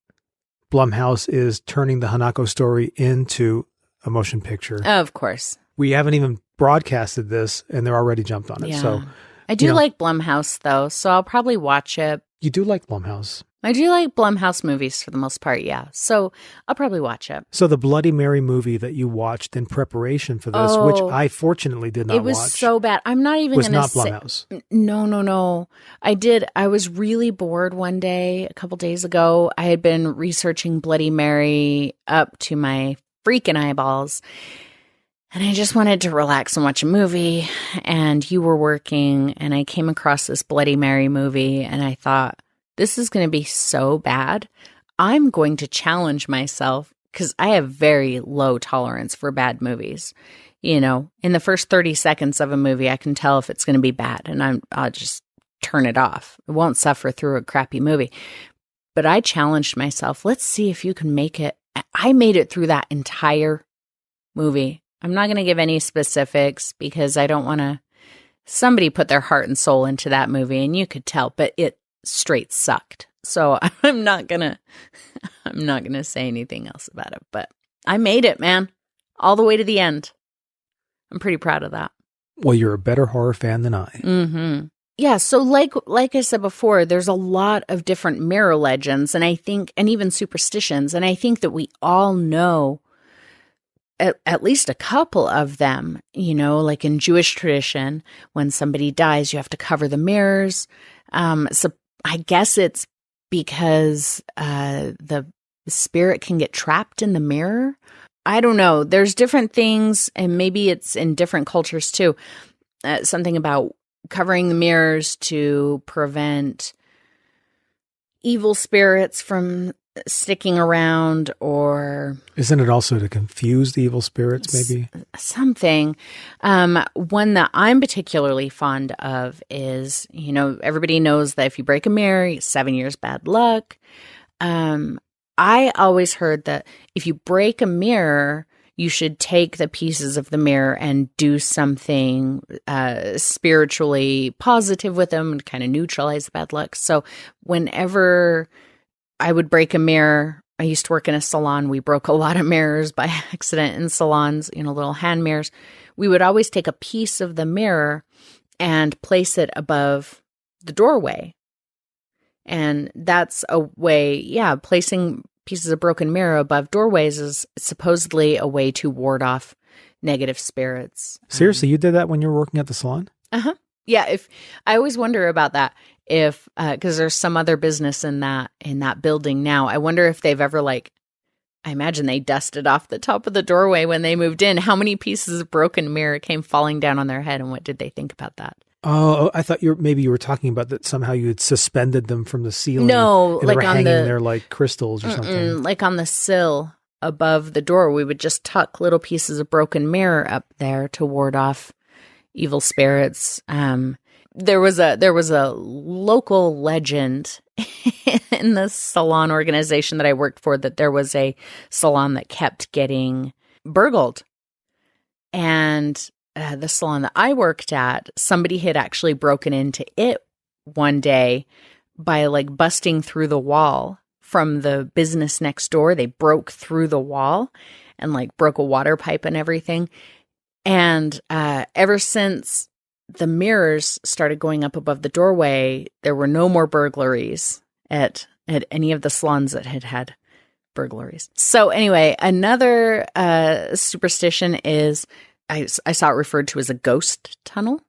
Speaker 2: Blumhouse is turning the Hanako story into a motion picture.
Speaker 1: Oh, of course.
Speaker 2: We haven't even broadcasted this, and they're already jumped on it.
Speaker 1: Yeah.
Speaker 2: So
Speaker 1: I do like Blumhouse, though, so I'll probably watch it.
Speaker 2: You do like Blumhouse?
Speaker 1: I do like Blumhouse movies for the most part, yeah. So I'll probably watch it.
Speaker 2: So the Bloody Mary movie that you watched in preparation for this, which I fortunately did not watch.
Speaker 1: It was so bad. I'm not even going to say.
Speaker 2: Was not Blumhouse.
Speaker 1: No. I was really bored one day, a couple days ago. I had been researching Bloody Mary up to my freaking eyeballs. And I just wanted to relax and watch a movie, and you were working, and I came across this Bloody Mary movie, and I thought, this is going to be so bad. I'm going to challenge myself because I have very low tolerance for bad movies. You know, in the first 30 seconds of a movie, I can tell if it's going to be bad, and I'll just turn it off. I won't suffer through a crappy movie. But I challenged myself, let's see if you can make it. I made it through that entire movie. I'm not going to give any specifics because I don't want to. Somebody put their heart and soul into that movie, and you could tell, but it straight sucked. So I'm not gonna say anything else about it. But I made it, man, all the way to the end. I'm pretty proud of that.
Speaker 2: Well, you're a better horror fan than I.
Speaker 1: Mm-hmm. Yeah. So like I said before, there's a lot of different mirror legends, and even superstitions, and I think that we all know at least a couple of them, you know, like in Jewish tradition, when somebody dies, you have to cover the mirrors. So I guess it's because the spirit can get trapped in the mirror. I don't know. There's different things, and maybe it's in different cultures too. Something about covering the mirrors to prevent evil spirits from sticking around, or
Speaker 2: isn't it also to confuse the evil spirits, maybe?
Speaker 1: Something. One that I'm particularly fond of is, you know, everybody knows that if you break a mirror, 7 years bad luck. I always heard that if you break a mirror, you should take the pieces of the mirror and do something spiritually positive with them and kind of neutralize the bad luck. So whenever I would break a mirror, I used to work in a salon. We broke a lot of mirrors by accident in salons, you know, little hand mirrors. We would always take a piece of the mirror and place it above the doorway. And that's a way, placing pieces of broken mirror above doorways is supposedly a way to ward off negative spirits.
Speaker 2: Seriously, you did that when you were working at the salon?
Speaker 1: Uh-huh. Yeah, I always wonder about that. If because there's some other business in that building now. I wonder if they've ever, like, I imagine they dusted off the top of the doorway when they moved in. How many pieces of broken mirror came falling down on their head, and what did they think about that?
Speaker 2: Oh, I thought maybe you were talking about that somehow you had suspended them from the ceiling.
Speaker 1: No,
Speaker 2: and
Speaker 1: like
Speaker 2: they were hanging there like crystals or something.
Speaker 1: Like on the sill above the door, we would just tuck little pieces of broken mirror up there to ward off evil spirits. There was a local legend in the salon organization that I worked for that there was a salon that kept getting burgled. And the salon that I worked at, somebody had actually broken into it one day by like busting through the wall from the business next door. They broke through the wall and like broke a water pipe and everything. And ever since the mirrors started going up above the doorway, there were no more burglaries at any of the salons that had burglaries. So anyway, another superstition is I saw it referred to as a ghost tunnel.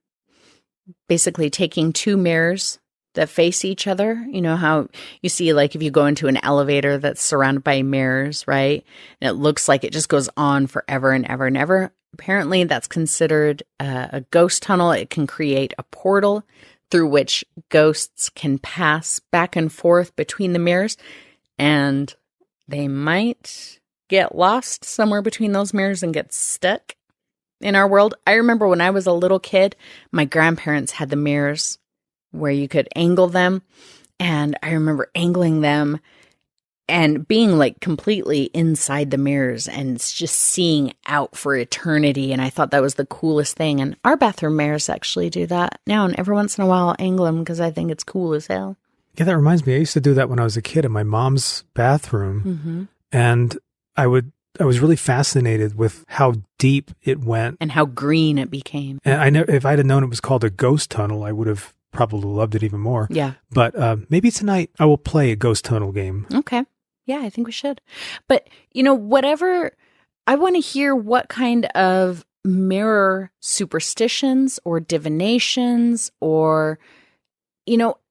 Speaker 1: Basically taking two mirrors that face each other. You know how you see, like, if you go into an elevator that's surrounded by mirrors, right? And it looks like it just goes on forever and ever and ever. Apparently, that's considered a ghost tunnel. It can create a portal through which ghosts can pass back and forth between the mirrors, and they might get lost somewhere between those mirrors and get stuck in our world. I remember when I was a little kid, my grandparents had the mirrors where you could angle them. And I remember angling them and being like completely inside the mirrors and just seeing out for eternity. And I thought that was the coolest thing. And our bathroom mirrors actually do that now. And every once in a while I'll angle them because I think it's cool as hell.
Speaker 2: Yeah, that reminds me. I used to do that when I was a kid in my mom's bathroom.
Speaker 1: Mm-hmm.
Speaker 2: And I was really fascinated with how deep it went.
Speaker 1: And how green it became.
Speaker 2: And if I'd have known it was called a ghost tunnel, I would have probably loved it even more.
Speaker 1: Yeah.
Speaker 2: But maybe tonight I will play a ghost tunnel game.
Speaker 1: Okay. Yeah, I think we should. But, whatever, I want to hear what kind of mirror superstitions or divinations or,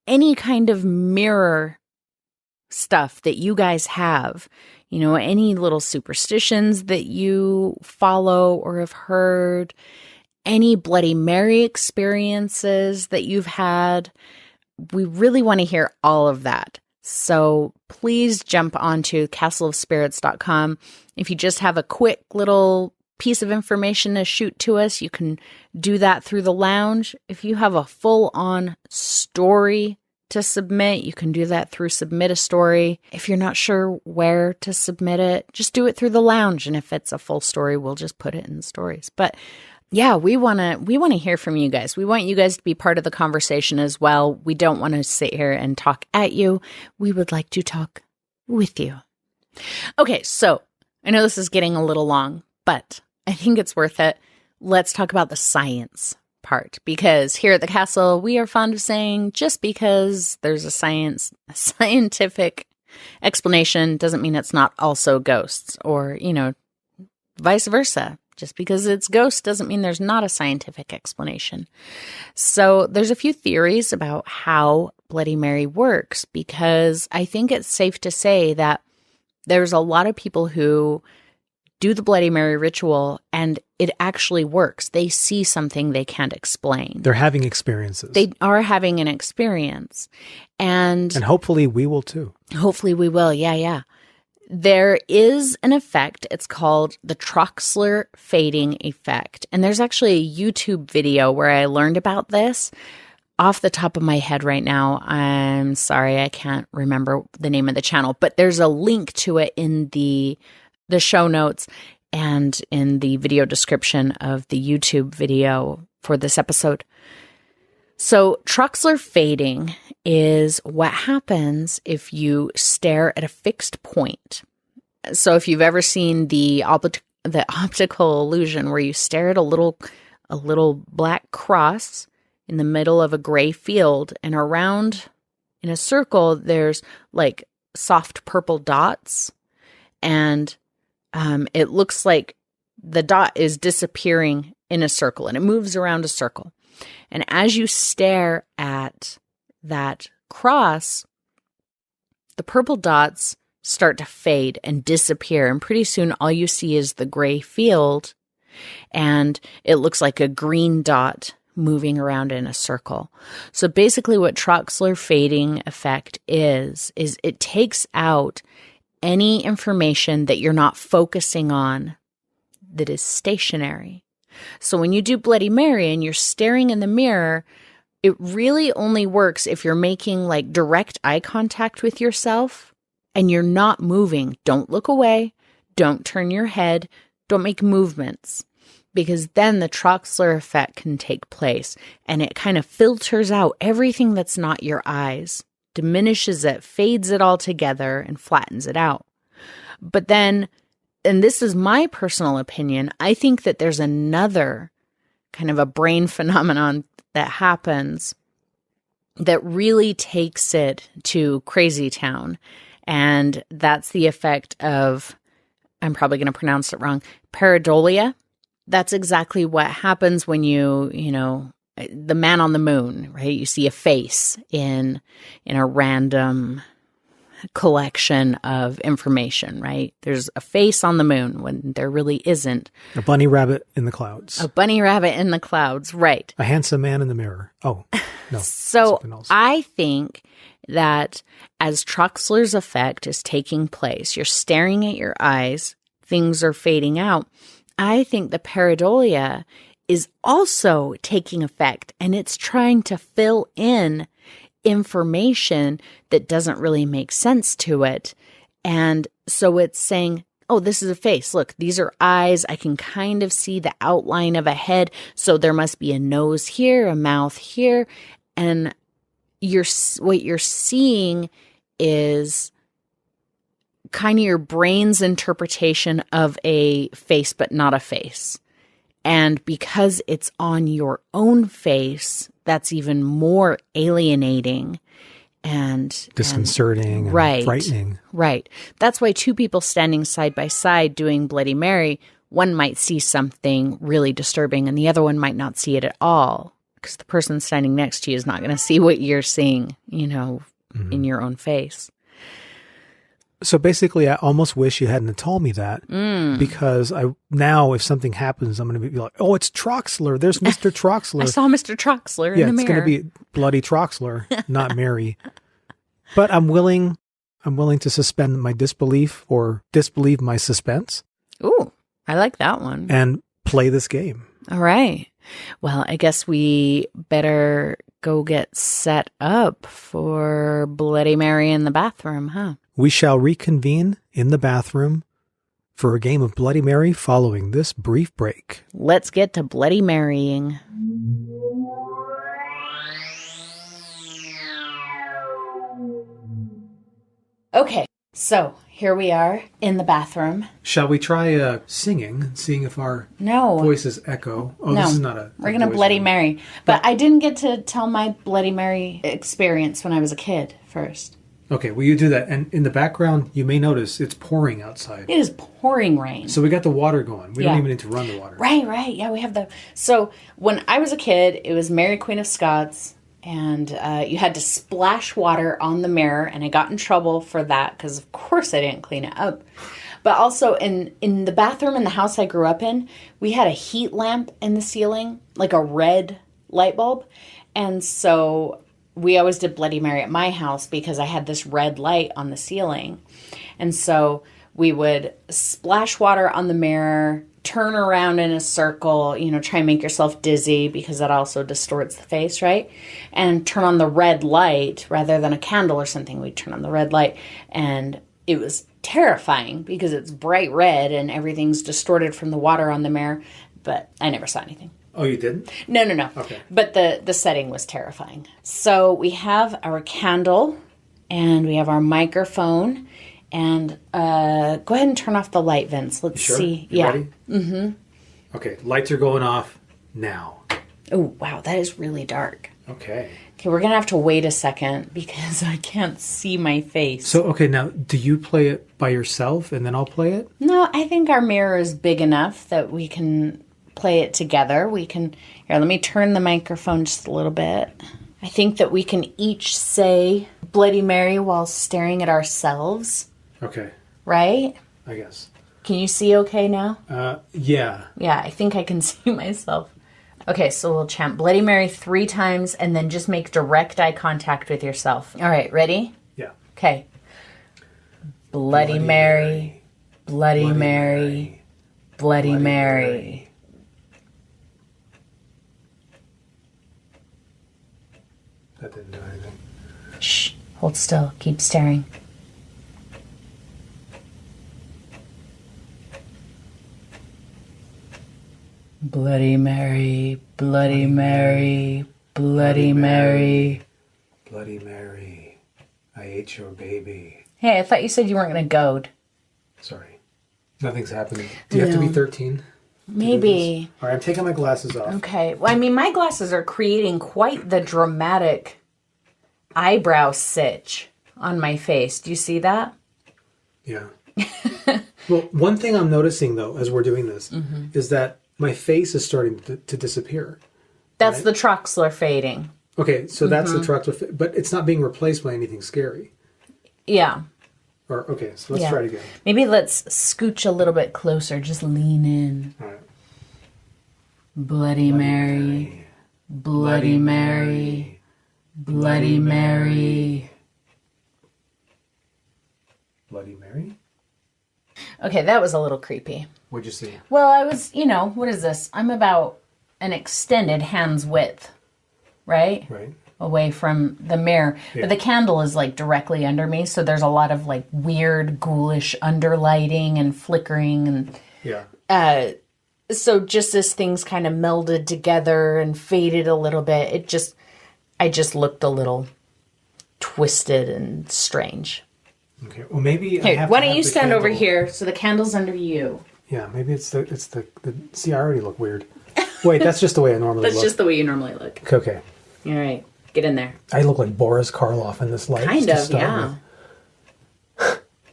Speaker 1: any kind of mirror stuff that you guys have. Any little superstitions that you follow or have heard, any Bloody Mary experiences that you've had. We really want to hear all of that. So please jump onto castleofspirits.com. If you just have a quick little piece of information to shoot to us, you can do that through the lounge. If you have a full-on story to submit, you can do that through Submit a Story. If you're not sure where to submit it, just do it through the lounge. And if it's a full story, we'll just put it in the stories. But yeah, we want to hear from you guys. We want you guys to be part of the conversation as well. We don't want to sit here and talk at you. We would like to talk with you. Okay, so I know this is getting a little long, but I think it's worth it. Let's talk about the science part, because here at the castle, we are fond of saying just because there's a scientific explanation doesn't mean it's not also ghosts, or, vice versa. Just because it's ghosts doesn't mean there's not a scientific explanation. So there's a few theories about how Bloody Mary works, because I think it's safe to say that there's a lot of people who do the Bloody Mary ritual and it actually works. They see something they can't explain.
Speaker 2: They're having experiences.
Speaker 1: They are having an experience. And
Speaker 2: hopefully we will too.
Speaker 1: Hopefully we will. Yeah. There is an effect. It's called the Troxler fading effect. And there's actually a YouTube video where I learned about this. Off the top of my head right now, I'm sorry, I can't remember the name of the channel, but there's a link to it in the show notes and in the video description of the YouTube video for this episode. So Troxler fading is what happens if you stare at a fixed point. So if you've ever seen the optical illusion where you stare at a little black cross in the middle of a gray field, and around in a circle there's like soft purple dots, and it looks like the dot is disappearing in a circle, and it moves around a circle. And as you stare at that cross, the purple dots start to fade and disappear. And pretty soon all you see is the gray field, and it looks like a green dot moving around in a circle. So basically what Troxler fading effect is it takes out any information that you're not focusing on that is stationary. So when you do Bloody Mary and you're staring in the mirror, it really only works if you're making like direct eye contact with yourself and you're not moving. Don't look away. Don't turn your head. Don't make movements, because then the Troxler effect can take place and it kind of filters out everything that's not your eyes, diminishes it, fades it all together, and flattens it out. But then, and this is my personal opinion, I think that there's another kind of a brain phenomenon that happens that really takes it to crazy town. And that's the effect of, I'm probably going to pronounce it wrong, pareidolia. That's exactly what happens when the man on the moon, right? You see a face in a random collection of information, right? There's a face on the moon when there really isn't.
Speaker 2: A bunny rabbit in the clouds.
Speaker 1: A bunny rabbit in the clouds, right.
Speaker 2: A handsome man in the mirror. Oh, no.
Speaker 1: So I think that as Troxler's effect is taking place, you're staring at your eyes, things are fading out. I think the pareidolia is also taking effect, and it's trying to fill in information that doesn't really make sense to it. And so it's saying, oh, this is a face. Look, these are eyes. I can kind of see the outline of a head. So there must be a nose here, a mouth here. And what you're seeing is kind of your brain's interpretation of a face, but not a face. And because it's on your own face, that's even more alienating and
Speaker 2: disconcerting and
Speaker 1: right,
Speaker 2: frightening.
Speaker 1: Right. That's why two people standing side by side doing Bloody Mary, one might see something really disturbing and the other one might not see it at all, because the person standing next to you is not going to see what you're seeing, in your own face.
Speaker 2: So basically, I almost wish you hadn't told me that, because now if something happens, I'm going to be like, oh, it's Troxler. There's Mr. Troxler.
Speaker 1: I saw Mr. Troxler in the mirror.
Speaker 2: It's going to be bloody Troxler, not Mary. But I'm willing to suspend my disbelief or disbelieve my suspense.
Speaker 1: Ooh, I like that one.
Speaker 2: And play this game.
Speaker 1: All right. Well, I guess we better go get set up for Bloody Mary in the bathroom, huh?
Speaker 2: We shall reconvene in the bathroom for a game of Bloody Mary following this brief break.
Speaker 1: Let's get to Bloody Marying. Okay, so here we are in the bathroom.
Speaker 2: Shall we try singing, seeing if our voices echo? Oh,
Speaker 1: no.
Speaker 2: This is not a
Speaker 1: We're going to Bloody Mary. But I didn't get to tell my Bloody Mary experience when I was a kid first.
Speaker 2: Okay, well, you do that. And in the background, you may notice it's pouring outside.
Speaker 1: It is pouring rain.
Speaker 2: So we got the water going. We don't even need to run the water.
Speaker 1: Right. Yeah, we have the... So when I was a kid, it was Mary, Queen of Scots, and you had to splash water on the mirror, and I got in trouble for that because, of course, I didn't clean it up. But also, in the bathroom in the house I grew up in, we had a heat lamp in the ceiling, like a red light bulb. And so... we always did Bloody Mary at my house because I had this red light on the ceiling. And so we would splash water on the mirror, turn around in a circle, try and make yourself dizzy because that also distorts the face, right? And turn on the red light rather than a candle or something. We'd turn on the red light. And it was terrifying because it's bright red and everything's distorted from the water on the mirror. But I never saw anything.
Speaker 2: Oh, you didn't?
Speaker 1: No.
Speaker 2: Okay.
Speaker 1: But the setting was terrifying. So we have our candle and we have our microphone. And go ahead and turn off the light, Vince. Let's see.
Speaker 2: You ready? Mm-hmm. Okay, lights are going off now.
Speaker 1: Oh, wow, that is really dark.
Speaker 2: Okay,
Speaker 1: we're going to have to wait a second because I can't see my face.
Speaker 2: So, okay, now, do you play it by yourself and then I'll play it?
Speaker 1: No, I think our mirror is big enough that we can... play it together. Here, let me turn the microphone just a little bit. I think that we can each say Bloody Mary while staring at ourselves.
Speaker 2: Okay.
Speaker 1: Right?
Speaker 2: I guess.
Speaker 1: Can you see okay now?
Speaker 2: Yeah.
Speaker 1: Yeah, I think I can see myself. Okay, so we'll chant Bloody Mary 3 times and then just make direct eye contact with yourself. All right, ready?
Speaker 2: Yeah.
Speaker 1: Okay. Bloody Mary, Bloody Mary, Bloody Mary.
Speaker 2: That didn't do anything.
Speaker 1: Shh. Hold still. Keep staring. Bloody Mary, Bloody Mary, Bloody Mary.
Speaker 2: Bloody Mary, I ate your baby.
Speaker 1: Hey, I thought you said you weren't going to goad.
Speaker 2: Sorry. Nothing's happening. Do you have to be 13?
Speaker 1: Maybe.
Speaker 2: All right, I'm taking my glasses off.
Speaker 1: Okay. Well, I mean, my glasses are creating quite the dramatic eyebrow sitch on my face. Do you see that?
Speaker 2: Yeah. Well, one thing I'm noticing, though, as we're doing this, is that my face is starting to disappear.
Speaker 1: That's
Speaker 2: right?
Speaker 1: the Troxler fading.
Speaker 2: Okay, so that's the Troxler, but it's not being replaced by anything scary.
Speaker 1: Yeah.
Speaker 2: Or okay, so let's try it again.
Speaker 1: Maybe let's scooch a little bit closer. Just lean in.
Speaker 2: All right.
Speaker 1: Bloody Mary. Bloody Mary. Bloody Mary.
Speaker 2: Bloody Mary?
Speaker 1: Okay, that was a little creepy.
Speaker 2: What'd you see?
Speaker 1: Well, I was, what is this? I'm about an extended hand's width, right?
Speaker 2: Right.
Speaker 1: Away from the mirror. Yeah. But the candle is like directly under me, so there's a lot of like weird, ghoulish underlighting and flickering and so just as things kind of melded together and faded a little bit, I just looked a little twisted and strange.
Speaker 2: Okay. Well, maybe
Speaker 1: Here, why don't you stand over here so the candle's under you?
Speaker 2: Yeah, maybe it's the see, I already look weird. Wait, that's just the way I normally look.
Speaker 1: That's just the way you normally look.
Speaker 2: Okay.
Speaker 1: All right. Get in there.
Speaker 2: I look like Boris Karloff in this light.
Speaker 1: Kind of, yeah.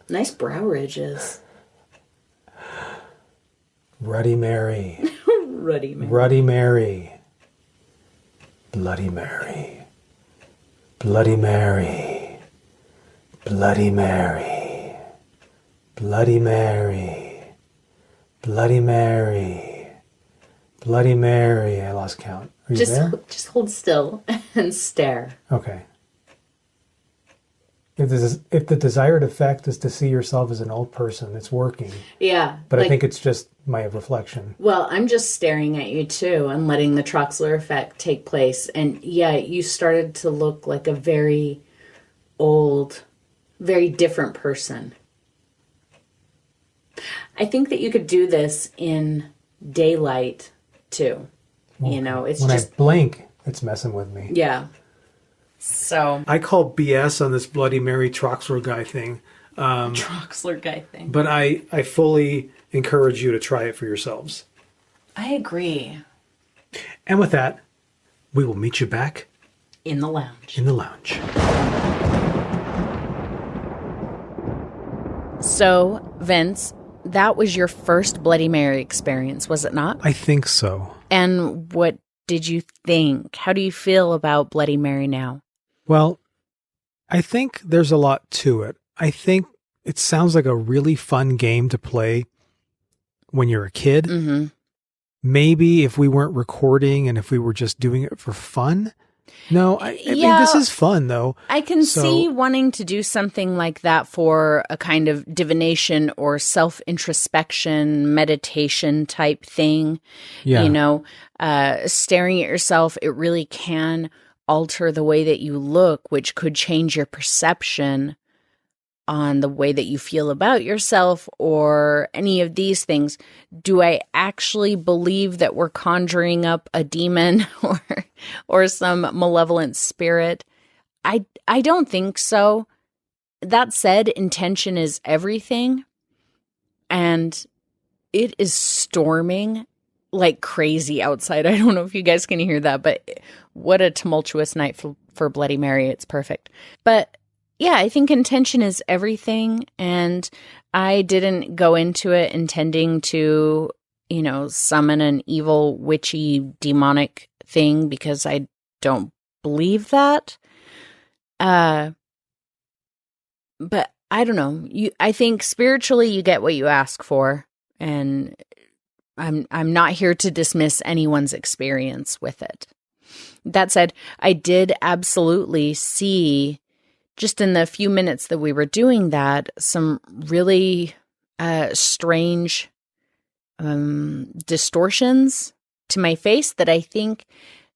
Speaker 1: Nice brow ridges.
Speaker 2: Ruddy Mary.
Speaker 1: Ruddy Mary.
Speaker 2: Ruddy Mary. Bloody Mary. Bloody Mary. Bloody Mary. Bloody Mary. Bloody Mary. Bloody Mary. I lost count. Are you there?
Speaker 1: Just hold still and stare.
Speaker 2: Okay. If the desired effect is to see yourself as an old person, it's working.
Speaker 1: Yeah.
Speaker 2: But I think it's just my reflection.
Speaker 1: Well, I'm just staring at you too and letting the Troxler effect take place. And yeah, you started to look like a very old, very different person. I think that you could do this in daylight too. Well, it's
Speaker 2: when
Speaker 1: just...
Speaker 2: I blink, it's messing with me.
Speaker 1: Yeah. So...
Speaker 2: I call BS on this Bloody Mary Troxler guy thing.
Speaker 1: Troxler guy thing.
Speaker 2: But I fully encourage you to try it for yourselves.
Speaker 1: I agree.
Speaker 2: And with that, we will meet you back...
Speaker 1: in the lounge.
Speaker 2: In the lounge.
Speaker 1: So, Vince, that was your first Bloody Mary experience, was it not?
Speaker 2: I think so.
Speaker 1: And what did you think? How do you feel about Bloody Mary now?
Speaker 2: Well, I think there's a lot to it. I think it sounds like a really fun game to play when you're a kid.
Speaker 1: Mm-hmm.
Speaker 2: Maybe if we weren't recording and if we were just doing it for fun. No, I mean, this is fun, though.
Speaker 1: I can see wanting to do something like that for a kind of divination or self-introspection, meditation type thing. Yeah. Staring at yourself, it really can alter the way that you look, which could change your perception on the way that you feel about yourself or any of these things. Do I actually believe that we're conjuring up a demon or some malevolent spirit? I don't think so. That said, intention is everything. And it is storming like crazy outside. I don't know if you guys can hear that, but what a tumultuous night for Bloody Mary. It's perfect. But yeah, I think intention is everything, and I didn't go into it intending to, summon an evil, witchy, demonic thing because I don't believe that. But I don't know. I think spiritually you get what you ask for, and I'm not here to dismiss anyone's experience with it. That said, I did absolutely see, just in the few minutes that we were doing that, some really strange distortions to my face that I think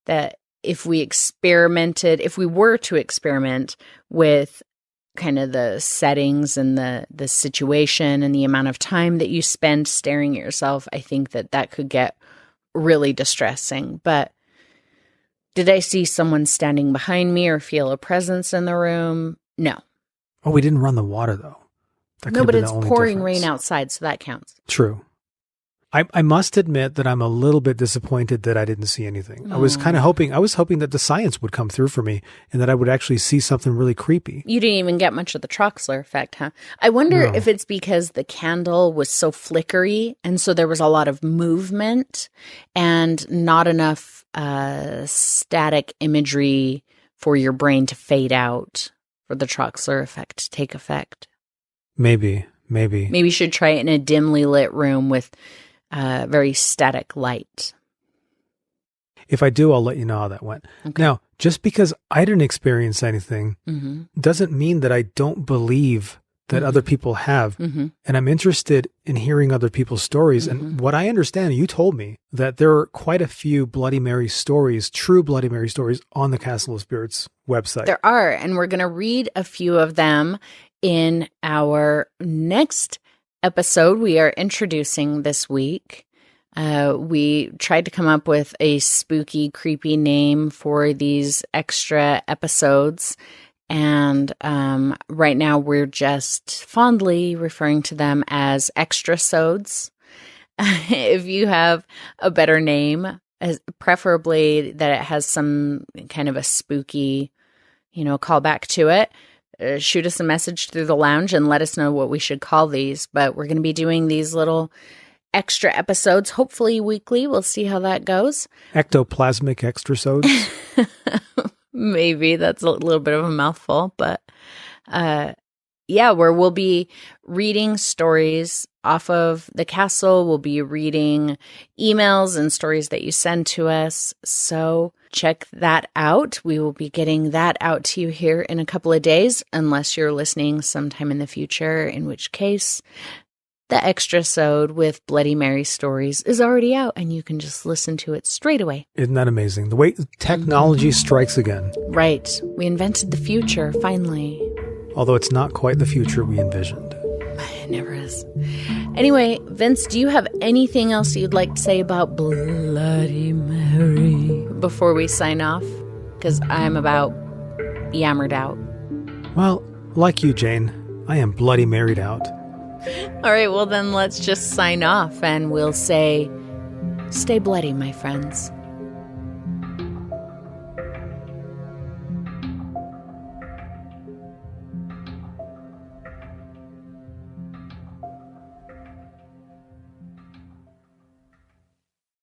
Speaker 1: that if we were to experiment with kind of the settings and the situation and the amount of time that you spend staring at yourself, I think that could get really distressing. But did I see someone standing behind me or feel a presence in the room? No.
Speaker 2: Oh, we didn't run the water, though.
Speaker 1: No, but it's pouring rain outside, so that counts.
Speaker 2: True. I must admit that I'm a little bit disappointed that I didn't see anything. I was hoping that the science would come through for me and that I would actually see something really creepy.
Speaker 1: You didn't even get much of the Troxler effect, huh? I wonder if it's because the candle was so flickery and so there was a lot of movement and not enough static imagery for your brain to fade out for the Troxler effect to take effect.
Speaker 2: Maybe.
Speaker 1: Maybe you should try it in a dimly lit room with very static light.
Speaker 2: If I do, I'll let you know how that went. Okay. Now, just because I didn't experience anything doesn't mean that I don't believe that other people have. And I'm interested in hearing other people's stories. And what I understand, you told me that there are quite a few Bloody Mary stories, true Bloody Mary stories on the Castle of Spirits website.
Speaker 1: There are, and we're going to read a few of them in our next episode we are introducing this week. We tried to come up with a spooky, creepy name for these extra episodes. And right now we're just fondly referring to them as extra-sodes. If you have a better name, preferably that it has some kind of a spooky, callback to it, shoot us a message through the lounge and let us know what we should call these. But we're going to be doing these little extra episodes, hopefully weekly. We'll see how that goes.
Speaker 2: Ectoplasmic extrasodes?
Speaker 1: Maybe that's a little bit of a mouthful, but where we'll be reading stories off of the castle. We'll be reading emails and stories that you send to us. So check that out. We will be getting that out to you here in a couple of days, unless you're listening sometime in the future, in which case the extra-sode with Bloody Mary stories is already out and you can just listen to it straight away.
Speaker 2: Isn't that amazing? The way technology strikes again.
Speaker 1: Right. We invented the future, finally.
Speaker 2: Although it's not quite the future we envisioned.
Speaker 1: It never is. Anyway, Vince, do you have anything else you'd like to say about Bloody Mary before we sign off? Because I'm about yammered out.
Speaker 2: Well, like you, Jane, I am Bloody Married out.
Speaker 1: All right, well then let's just sign off and we'll say, stay bloody, my friends.